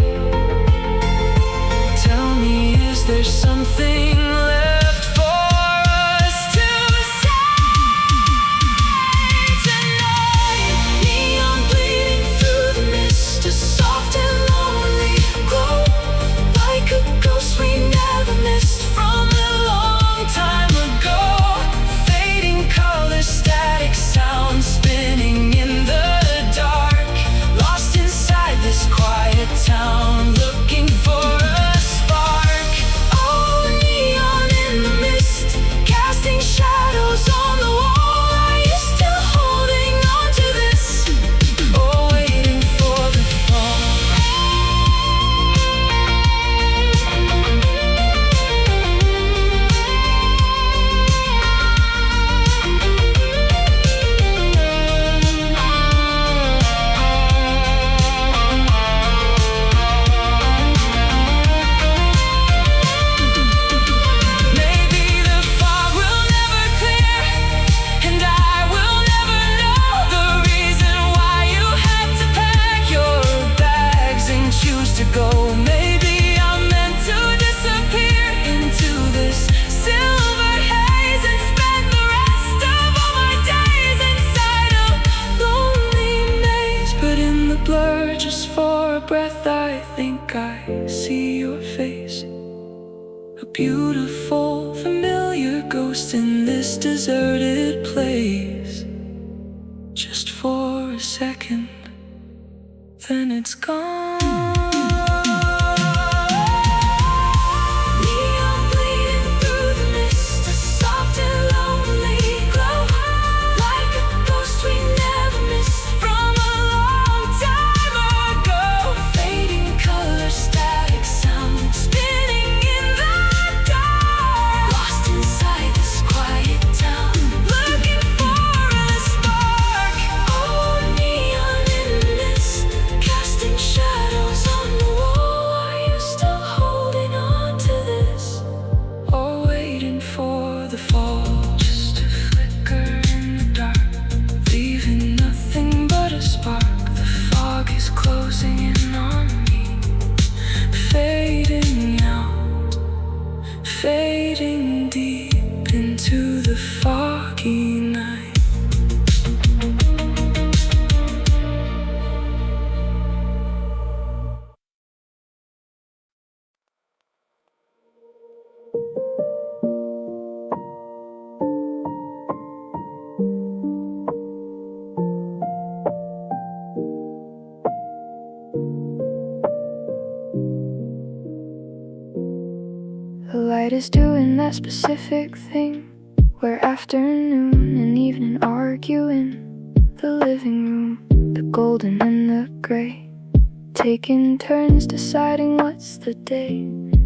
Tell me, is there something left for us to say tonight? Neon bleeding through the mist, a soft and lonely glow, like a ghost we never missed from a long time ago. Fading colors, static sound, spinning in the dark, lost inside this quiet town, looking for a spark. Oh, neon in the mist, casting shadows on the wall. Are you still holding on to this, or waiting for the fall? Maybe the fog will never clear, and I will never know the reason why you had to pack your bags and choose to go. Maybe I'm meant to disappear into this silver haze and spend the rest of all my days inside a lonely maze. But in the blur, just for a breath, I think I see your face, a beautiful, familiar ghost in this deserted place. Just for a second, then it's gone. Neon bleeding through the mist, a soft and lonely glow, like a ghost we never missed from a long time is doing that specific thing where afternoon and evening argue in the living room, the golden and the gray, taking turns deciding what's the day.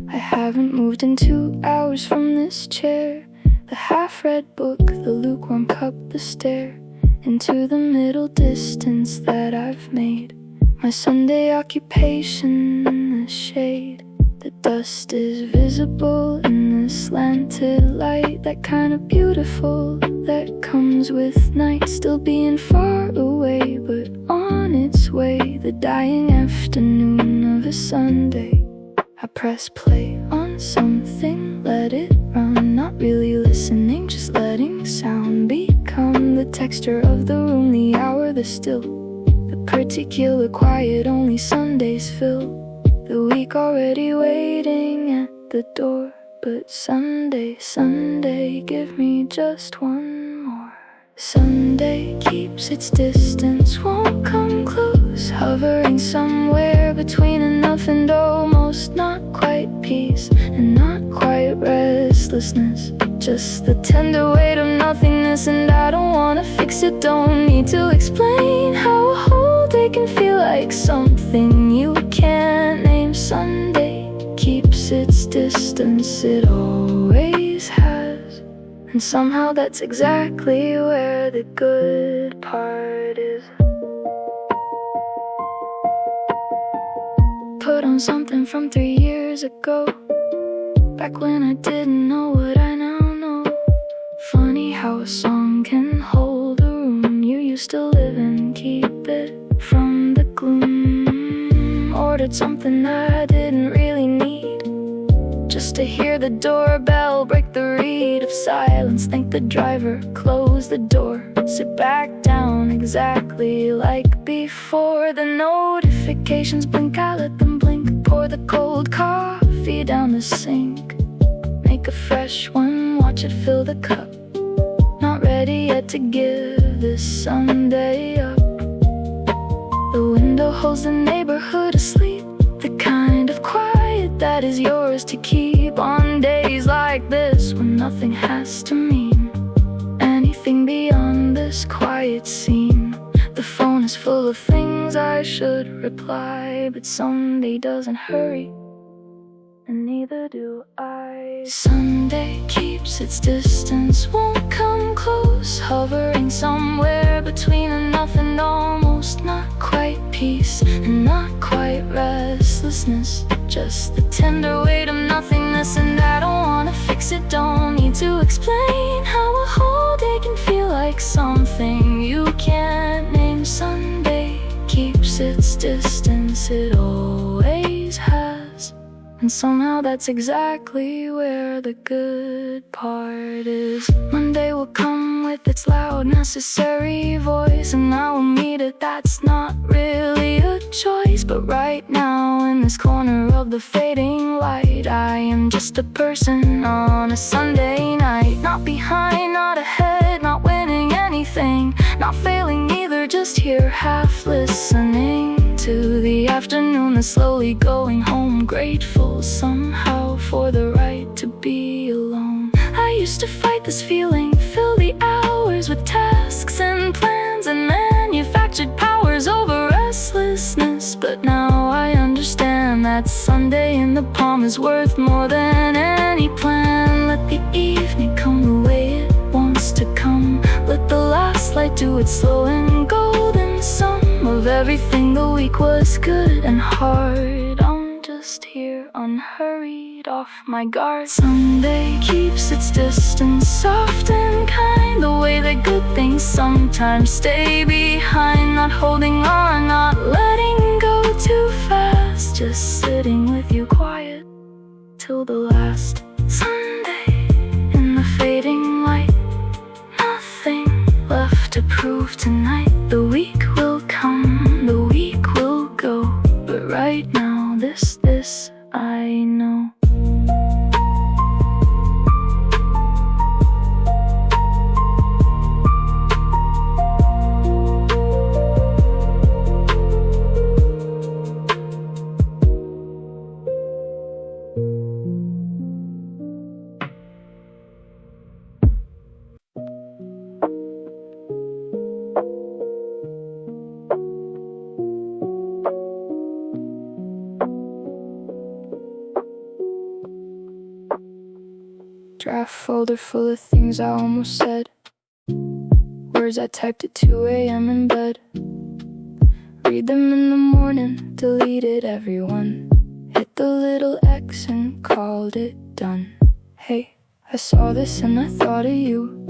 I haven't moved in 2 hours from this chair, the half-read book, the lukewarm cup, the stare into the middle distance that I've made. My Sunday occupation in the shade. The dust is visible in the slanted light, that kind of beautiful that comes with night still being far away, but on its way. The dying afternoon of a Sunday. I press play on something, let it run, not really listening, just letting sound become the texture of the room, the hour, the still, the particular quiet only Sundays fill. The week already waiting at the door, but Sunday, Sunday, give me just one more. Sunday keeps its distance, won't come close, hovering somewhere between enough and almost, not quite peace and not quite restlessness, just the tender weight of nothingness. And I don't wanna fix it, don't need to explain how a whole day can feel like something you can't name. Sunday keeps its distance, it always has, and somehow that's exactly where the good part is. Put on something from 3 years ago, back when I didn't know what I now know. Funny how a song can hold a room you used to live in, keep it from the gloom. Ordered something I didn't really need, just to hear the doorbell break the reed of silence. Thank the driver, close the door, sit back down exactly like before. The notifications blink, I let them blink. Pour the cold coffee down the sink, make a fresh one, watch it fill the cup. Not ready yet to give this Sunday up. The window holds the neighborhood asleep, the kind of quiet that is yours to keep on days like this, when nothing has to mean anything beyond this quiet scene. The phone is full of things I should reply, but Sunday doesn't hurry, and neither do I. Sunday keeps its distance, won't come close, hovering somewhere between enough and almost, not quite peace and not quite restlessness, just the tender weight of nothingness. And I don't wanna fix it, don't need to explain how a whole day can feel like something you can't name. Sunday keeps its distance, it always has, and somehow that's exactly where the good part is. Monday will come with its loud, necessary voice, and I will meet it, that's not really a choice. But right now, in this corner of the fading light, I am just a person on a Sunday night. Not behind, not ahead, not winning anything, not failing either, just here half listening to the afternoon that's slowly going home, grateful somehow for the right to be alone. I used to fight this feeling, fill the hours with tasks and plans and manufactured powers over restlessness, but now I understand that Sunday in the palm is worth more than any plan. Let the evening come the way it wants to come, let the last light do its slow and golden sum of everything the week was good and hard. I'm just here unhurried, off my guard. Sunday keeps its distance, soft and kind, the way that good things sometimes stay behind. Not holding on, not letting go too fast, just sitting with you quiet till the last Sunday in the fading light. Nothing left to prove tonight. The week will come, the week will go, but right now this I know. draft folder full of things I almost said. Words I typed at 2 a.m. in bed. Read them in the morning, deleted everyone. Hit the little X and called it done. Hey, I saw this and I thought of you.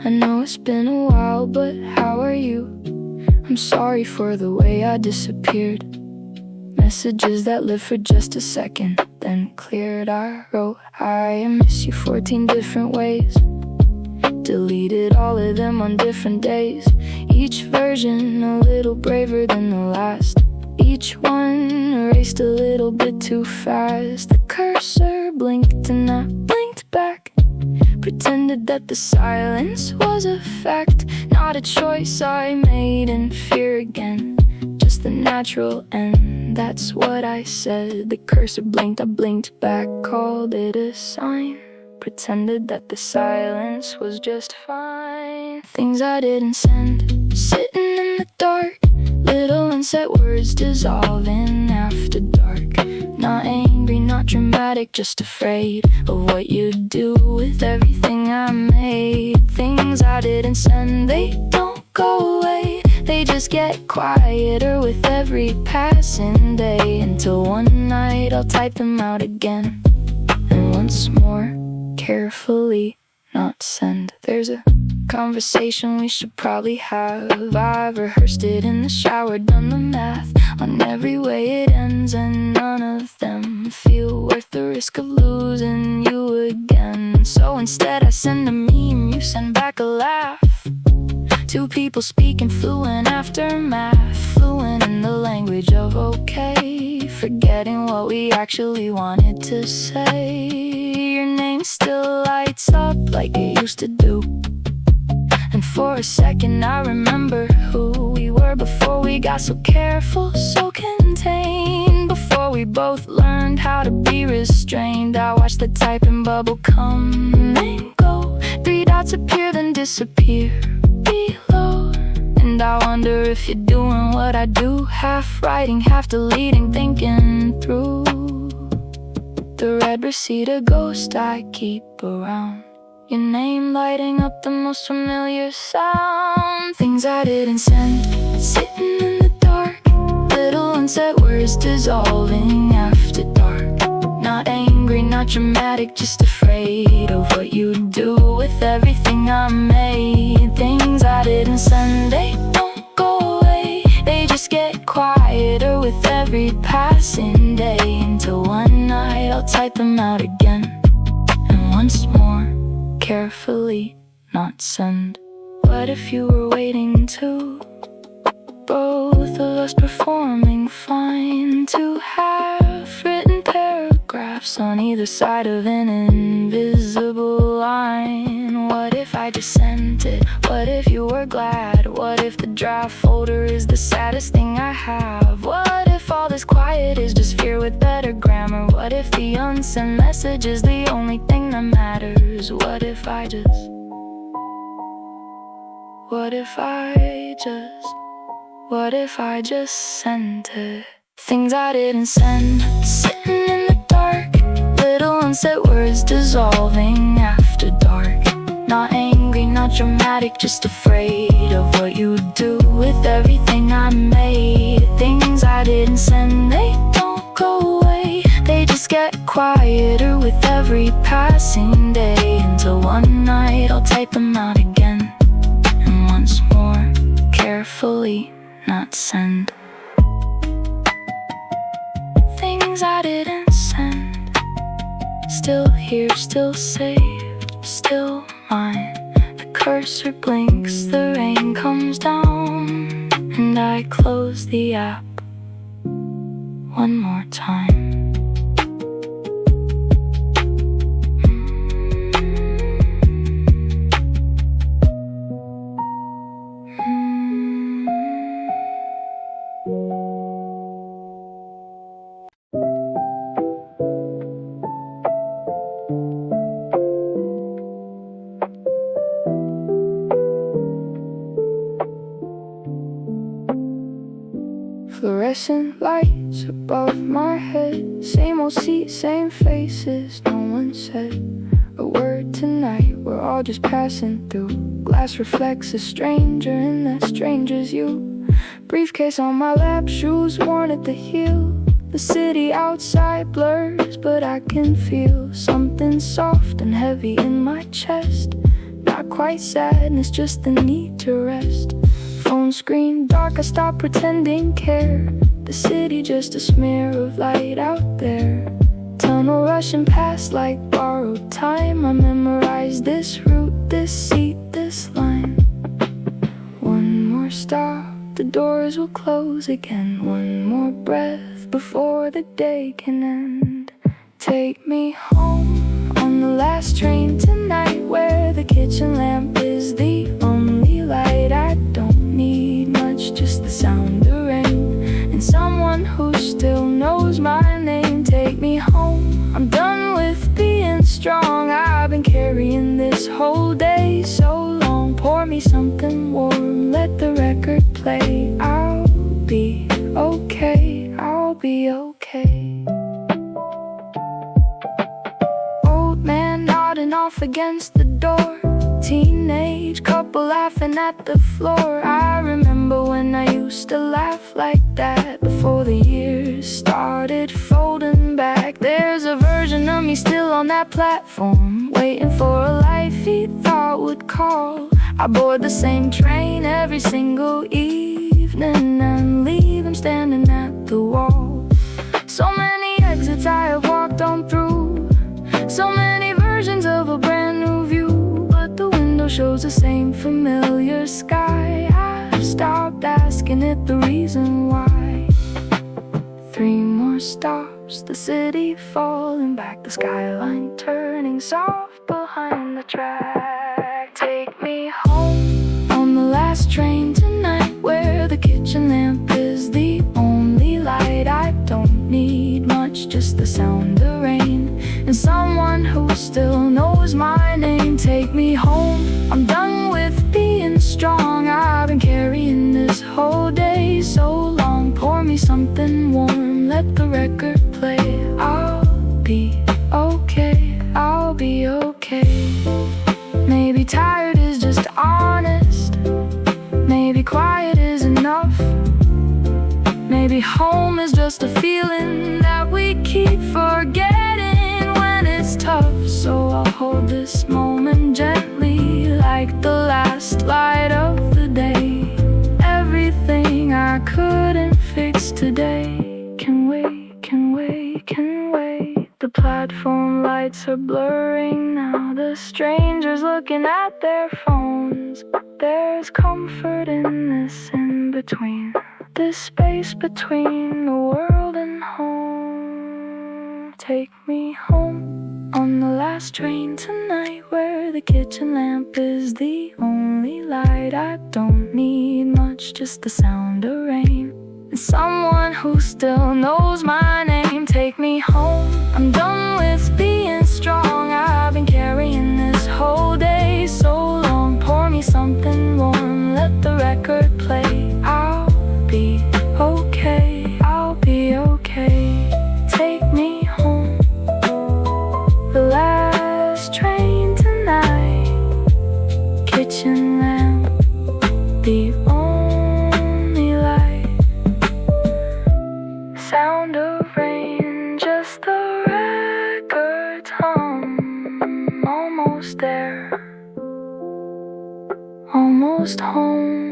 I know it's been a while, but how are you? I'm sorry for the way I disappeared. Messages that lived for just a second, then cleared. I wrote, I miss you 14 different ways. Deleted all of them on different days. Each version a little braver than the last. Each one erased a little bit too fast. The cursor blinked and I blinked back. Pretended that the silence was a fact, not a choice I made in fear again. Just the natural end, that's what I said. The cursor blinked, I blinked back, called it a sign. Pretended that the silence was just fine. Things I didn't send, sitting in the dark. Little unsaid words dissolving after dark. Not angry, not dramatic, just afraid of what you'd do with everything I made. Things I didn't send, they don't go away. They just get quieter with every passing day. Until one night I'll type them out again. And once more, carefully not send. There's a conversation we should probably have. I've rehearsed it in the shower, done the math on every way it ends, and none of them feel worth the risk of losing you again. So instead I send a meme, you send back a laugh. Two people speaking fluent aftermath, fluent in the language of okay, forgetting what we actually wanted to say. Your name still lights up like it used to do. And for a second I remember who we were before we got so careful, so contained. Before we both learned how to be restrained. I watched the typing bubble come and go. 3 dots appear then disappear below. And I wonder if you're doing what I do, half writing, half deleting, thinking through the red receipt, a ghost I keep around. Your name lighting up the most familiar sound. Things I didn't send, sitting in the dark. Little unsaid words dissolving after dark. Not angry, not dramatic, just afraid of what you'd do with everything I made. Things I didn't send, they don't go away. They just get quieter with every passing day. Until one night I'll type them out again. And once more, carefully not send. What if you were waiting too? Both of us performing fine. To have written paragraphs on either side of an invisible line. What if I just sent it? What if you were glad? What if the draft folder is the saddest thing I have? What if all this quiet is just fear with better grammar? What if the unsent message is the only thing that matters? What if I just sent it? Things I didn't send, sitting in the dark. Little unsaid words dissolving after dark. Not angry, not dramatic, just afraid of what you do with everything I made. Things I didn't send, they don't go away. They just get quieter with every passing day. Until one night I'll type them out again. And once more, carefully not send. Things I didn't send, still here, still saved, still mine. The cursor blinks, the rain comes down, and I close the app one more time. Fluorescent lights above my head. Same old seat, same faces. No one said a word tonight. We're all just passing through. Glass reflects a stranger, and that stranger's you. Briefcase on my lap, shoes worn at the heel. The city outside blurs, but I can feel something soft and heavy in my chest. Not quite sadness, just the need to rest. Phone screen dark, I stop pretending care. The city just a smear of light out there. Tunnel rushing past like borrowed time. I memorized this route, this seat, this line. One more stop, the doors will close again. One more breath before the day can end. Take me home on the last train tonight, where the kitchen lamp is the only light. I don't need much, just the sound of rain and someone who still knows my name. Take me home, I'm done with being strong. I've been carrying this whole day so long. Pour me something warm, let the record play. I'll be okay, I'll be okay. Old man nodding off against the door. Teenage couple laughing at the floor. I remember when I used to laugh like that before the years started folding back. There's a version of me still on that platform, waiting for a life he thought would call. I board the same train every single evening and leave him standing at the wall. So many exits I have walked on through, so many versions of a brand new view, but the window shows the same familiar sky. I've stopped asking it the reason why. 3 more stops, the city falling back, the skyline turning soft behind the track. Take me home on the last train tonight, where the kitchen lamp is the only light. I don't need much, just the sound of rain and someone who still knows my name. Take me home, I'm done with being strong. I've been carrying this whole day so long. Pour me something warm, let the record play. I'll be okay, I'll be okay. Maybe tired is just honest, maybe quiet is enough. Maybe home is just a feeling that we keep forgetting when it's tough. So I'll hold this moment gently, like the last light of the day. Everything I couldn't fix today can wait, can wait, can wait. The platform lights are blurring now, the strangers looking at their phones. There's comfort in this in-between, this space between the world and home. Take me home on the last train tonight, where the kitchen lamp is the only light. I don't need much, just the sound of rain and someone who still knows my name. Take me home, I'm done with being strong. I've been carrying this whole day so long. Pour me something warm, let the record play. I'll be okay, I'll be okay. Take me home, the last train tonight. Kitchen lamp, the only light. Sound of rain, just the record's hum. Almost there, almost home,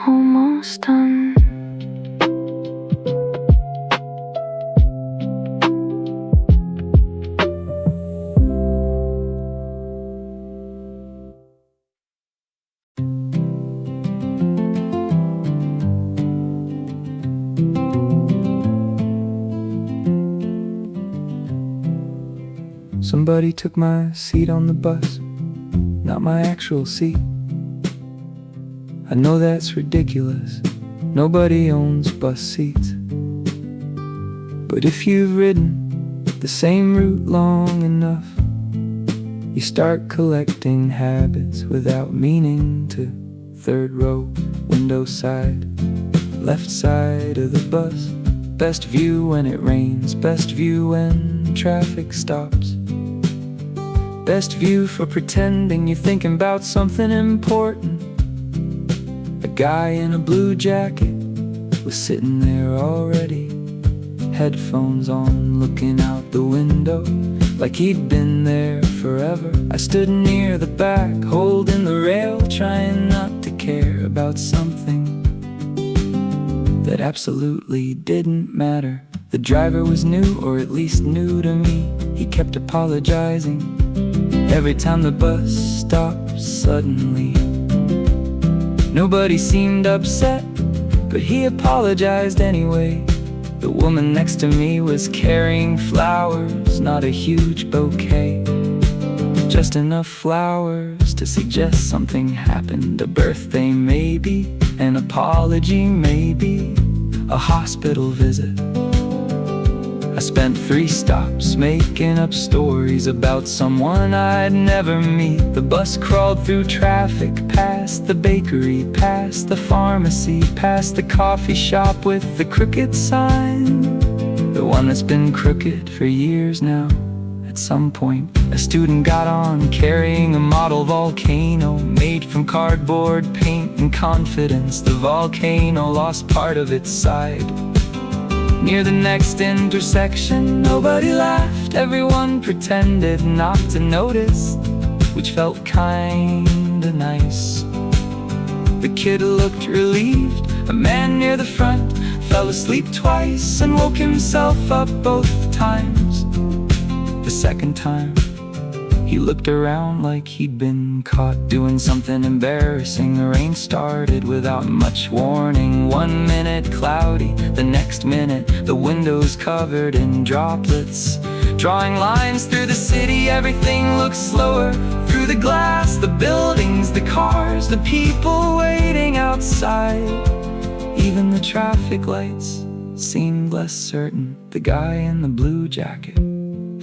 almost done. Somebody took my seat on the bus, not my actual seat. I know that's ridiculous, nobody owns bus seats. But if you've ridden the same route long enough, you start collecting habits without meaning to. 3rd row, window side, left side of the bus. Best view when it rains, best view when traffic stops. Best view for pretending you're thinking about something important. A guy in a blue jacket was sitting there already, headphones on, looking out the window like he'd been there forever. I stood near the back, holding the rail, trying not to care about something that absolutely didn't matter. The driver was new, or at least new to me. He kept apologizing every time the bus stopped suddenly. Nobody seemed upset, but he apologized anyway. The woman next to me was carrying flowers, not a huge bouquet, just enough flowers to suggest something happened. A birthday maybe, an apology maybe, a hospital visit. I spent 3 stops making up stories about someone I'd never meet. The bus crawled through traffic, past the bakery, past the pharmacy, past the coffee shop with the crooked sign, the one that's been crooked for years now. At some point, a student got on, carrying a model volcano made from cardboard, paint, and confidence. The volcano lost part of its side. Near the next intersection, nobody laughed. Everyone pretended not to notice, which felt kinda nice. The kid looked relieved. A man near the front fell asleep twice and woke himself up both times. The second time, he looked around like he'd been caught doing something embarrassing. The rain started without much warning. 1 minute cloudy, the next minute the windows covered in droplets, drawing lines through the city. Everything looked slower through the glass, the buildings, the cars, the people waiting outside. Even the traffic lights seemed less certain. The guy in the blue jacket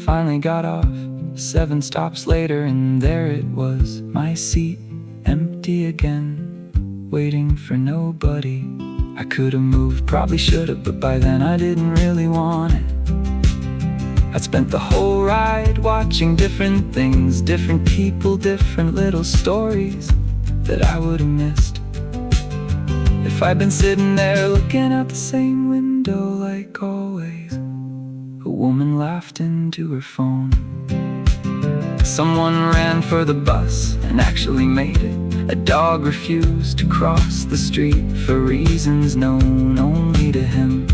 finally got off. 7 stops later, and there it was, my seat, empty again, waiting for nobody. I could've moved, probably should've, but by then I didn't really want it. I spent the whole ride watching different things, different people, different little stories that I would've missed if I'd been sitting there looking out the same window like always. A woman laughed into her phone. Someone ran for the bus and actually made it. A dog refused to cross the street for reasons known only to him.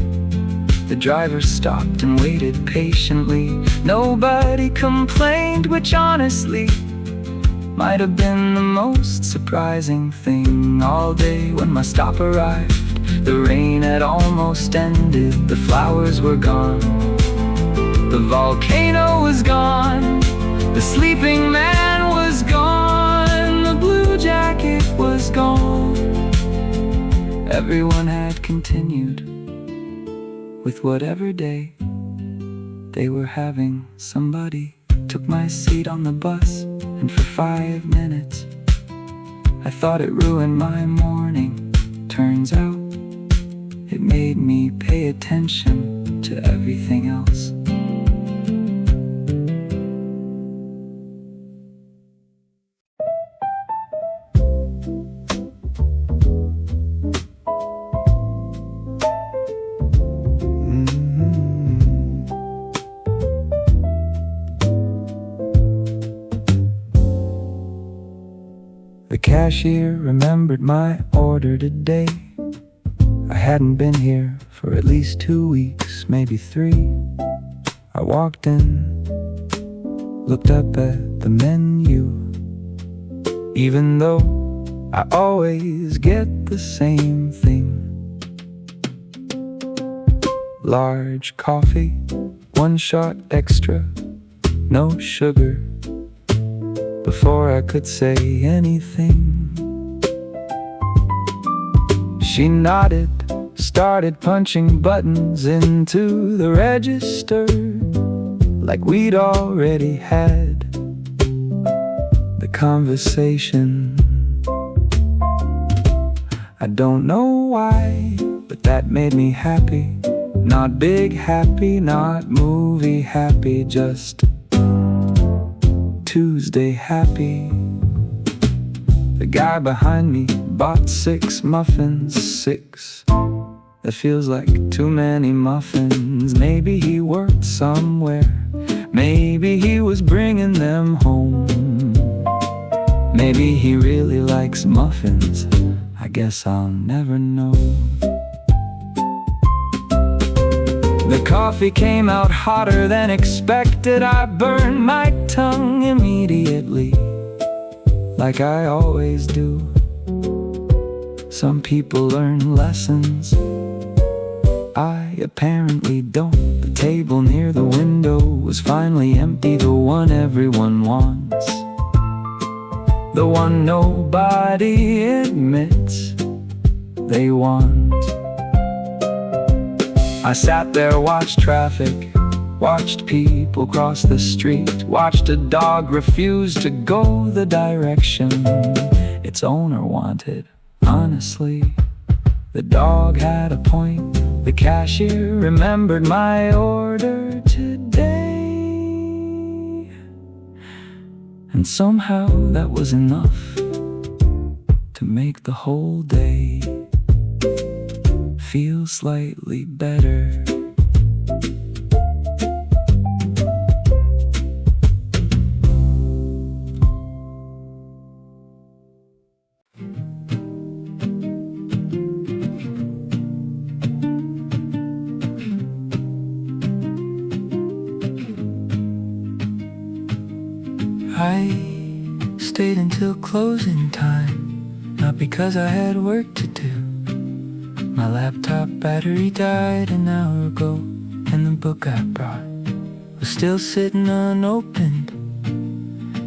The driver stopped and waited patiently. Nobody complained, which honestly might have been the most surprising thing all day. When my stop arrived, the rain had almost ended. The flowers were gone, the volcano was gone, the sleeping man was gone, the blue jacket was gone. Everyone had continued with whatever day they were having. Somebody took my seat on the bus, and for 5 minutes I thought it ruined my morning. Turns out it made me pay attention to everything else. The cashier remembered my order today. I hadn't been here for at least 2 weeks, maybe 3. I walked in, looked up at the menu. Even though I always get the same thing. Large coffee, 1 shot extra, no sugar. Before I could say anything, she nodded, started punching buttons into the register like we'd already had the conversation. I don't know why, but that made me happy. Not big happy, not movie happy, just Tuesday happy. The guy behind me bought 6 muffins, 6. That feels like too many muffins. Maybe he worked somewhere. Maybe he was bringing them home. Maybe he really likes muffins. I guess I'll never know. The coffee came out hotter than expected. I burned my tongue immediately, like I always do. Some people learn lessons, I apparently don't. The table near the window was finally empty. The one everyone wants, the one nobody admits they want. I sat there, watched traffic, watched people cross the street, watched a dog refuse to go the direction its owner wanted. Honestly, the dog had a point. The cashier remembered my order today, and somehow that was enough to make the whole day feel slightly better. I stayed until closing time, not because I had work to do. My laptop battery died an hour ago, and the book I brought was still sitting unopened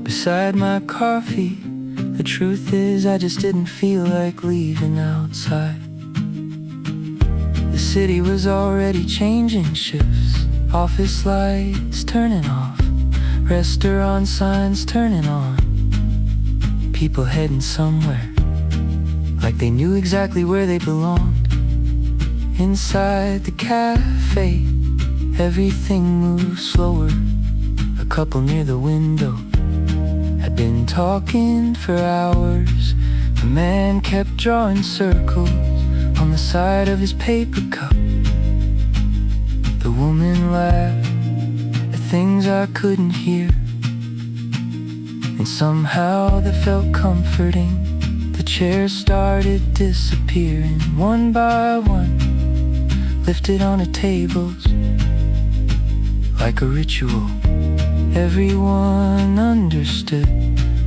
beside my coffee. The truth is, I just didn't feel like leaving outside. The city was already changing shifts, office lights turning off, restaurant signs turning on, people heading somewhere like they knew exactly where they belonged. Inside the cafe, everything moved slower. A couple near the window had been talking for hours. The man kept drawing circles on the side of his paper cup. The woman laughed at things I couldn't hear, and somehow that felt comforting. The chairs started disappearing one by one, lifted onto tables like a ritual. Everyone understood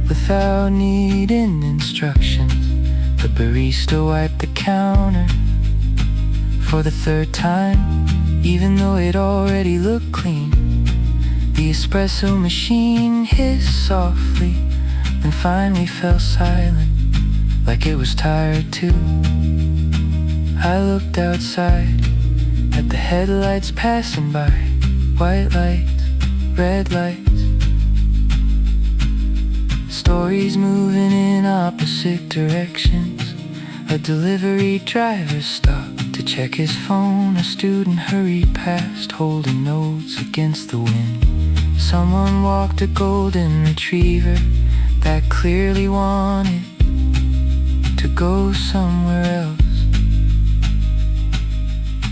without needing instructions. The barista wiped the counter for the 3rd time, even though it already looked clean. The espresso machine hissed softly, then finally fell silent, like it was tired too. I looked outside at the headlights passing by, white lights, red lights, stories moving in opposite directions. A delivery driver stopped to check his phone. A student hurried past, holding notes against the wind. Someone walked a golden retriever that clearly wanted to go somewhere else.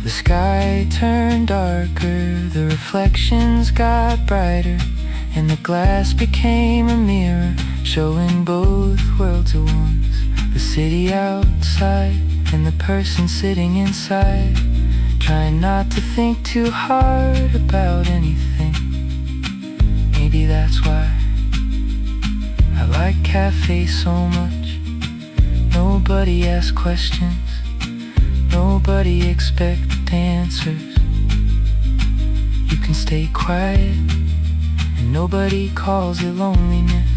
The sky turned darker, the reflections got brighter, and the glass became a mirror, showing both worlds at once. The city outside, and the person sitting inside, trying not to think too hard about anything. Maybe that's why I like cafes so much. Nobody asks questions, nobody expects answers. You can stay quiet, and nobody calls it loneliness.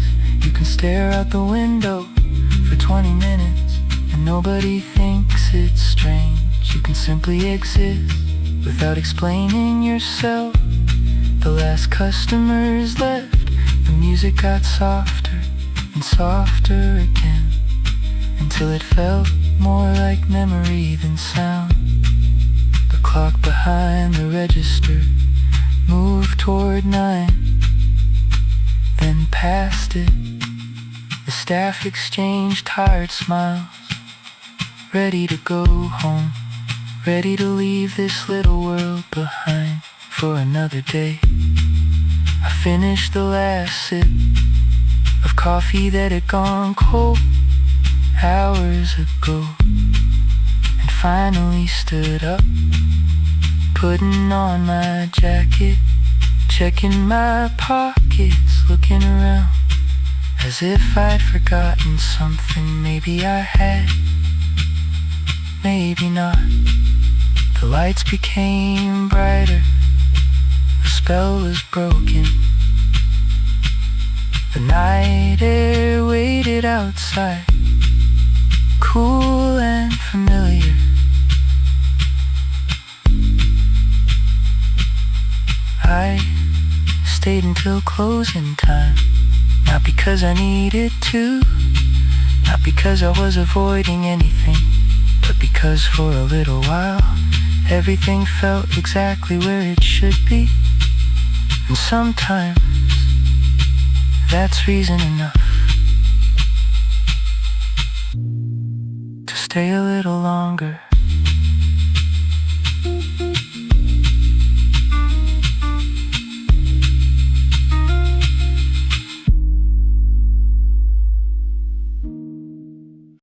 You can stare out the window for 20 minutes, and nobody thinks it's strange. You can simply exist without explaining yourself. The last customers left, the music got softer and softer again, until it felt more like memory than sound. The clock behind the register moved toward 9, then past it. The staff exchanged tired smiles, ready to go home, ready to leave this little world behind for another day. I finished the last sip of coffee that had gone cold hours ago, and finally stood up, putting on my jacket, checking my pockets, looking around as if I'd forgotten something. Maybe I had, maybe not. The lights became brighter, the spell was broken. The night air waited outside, cool and familiar. I stayed until closing time, not because I needed to, not because I was avoiding anything, but because for a little while everything felt exactly where it should be. And sometimes that's reason enough to stay a little longer.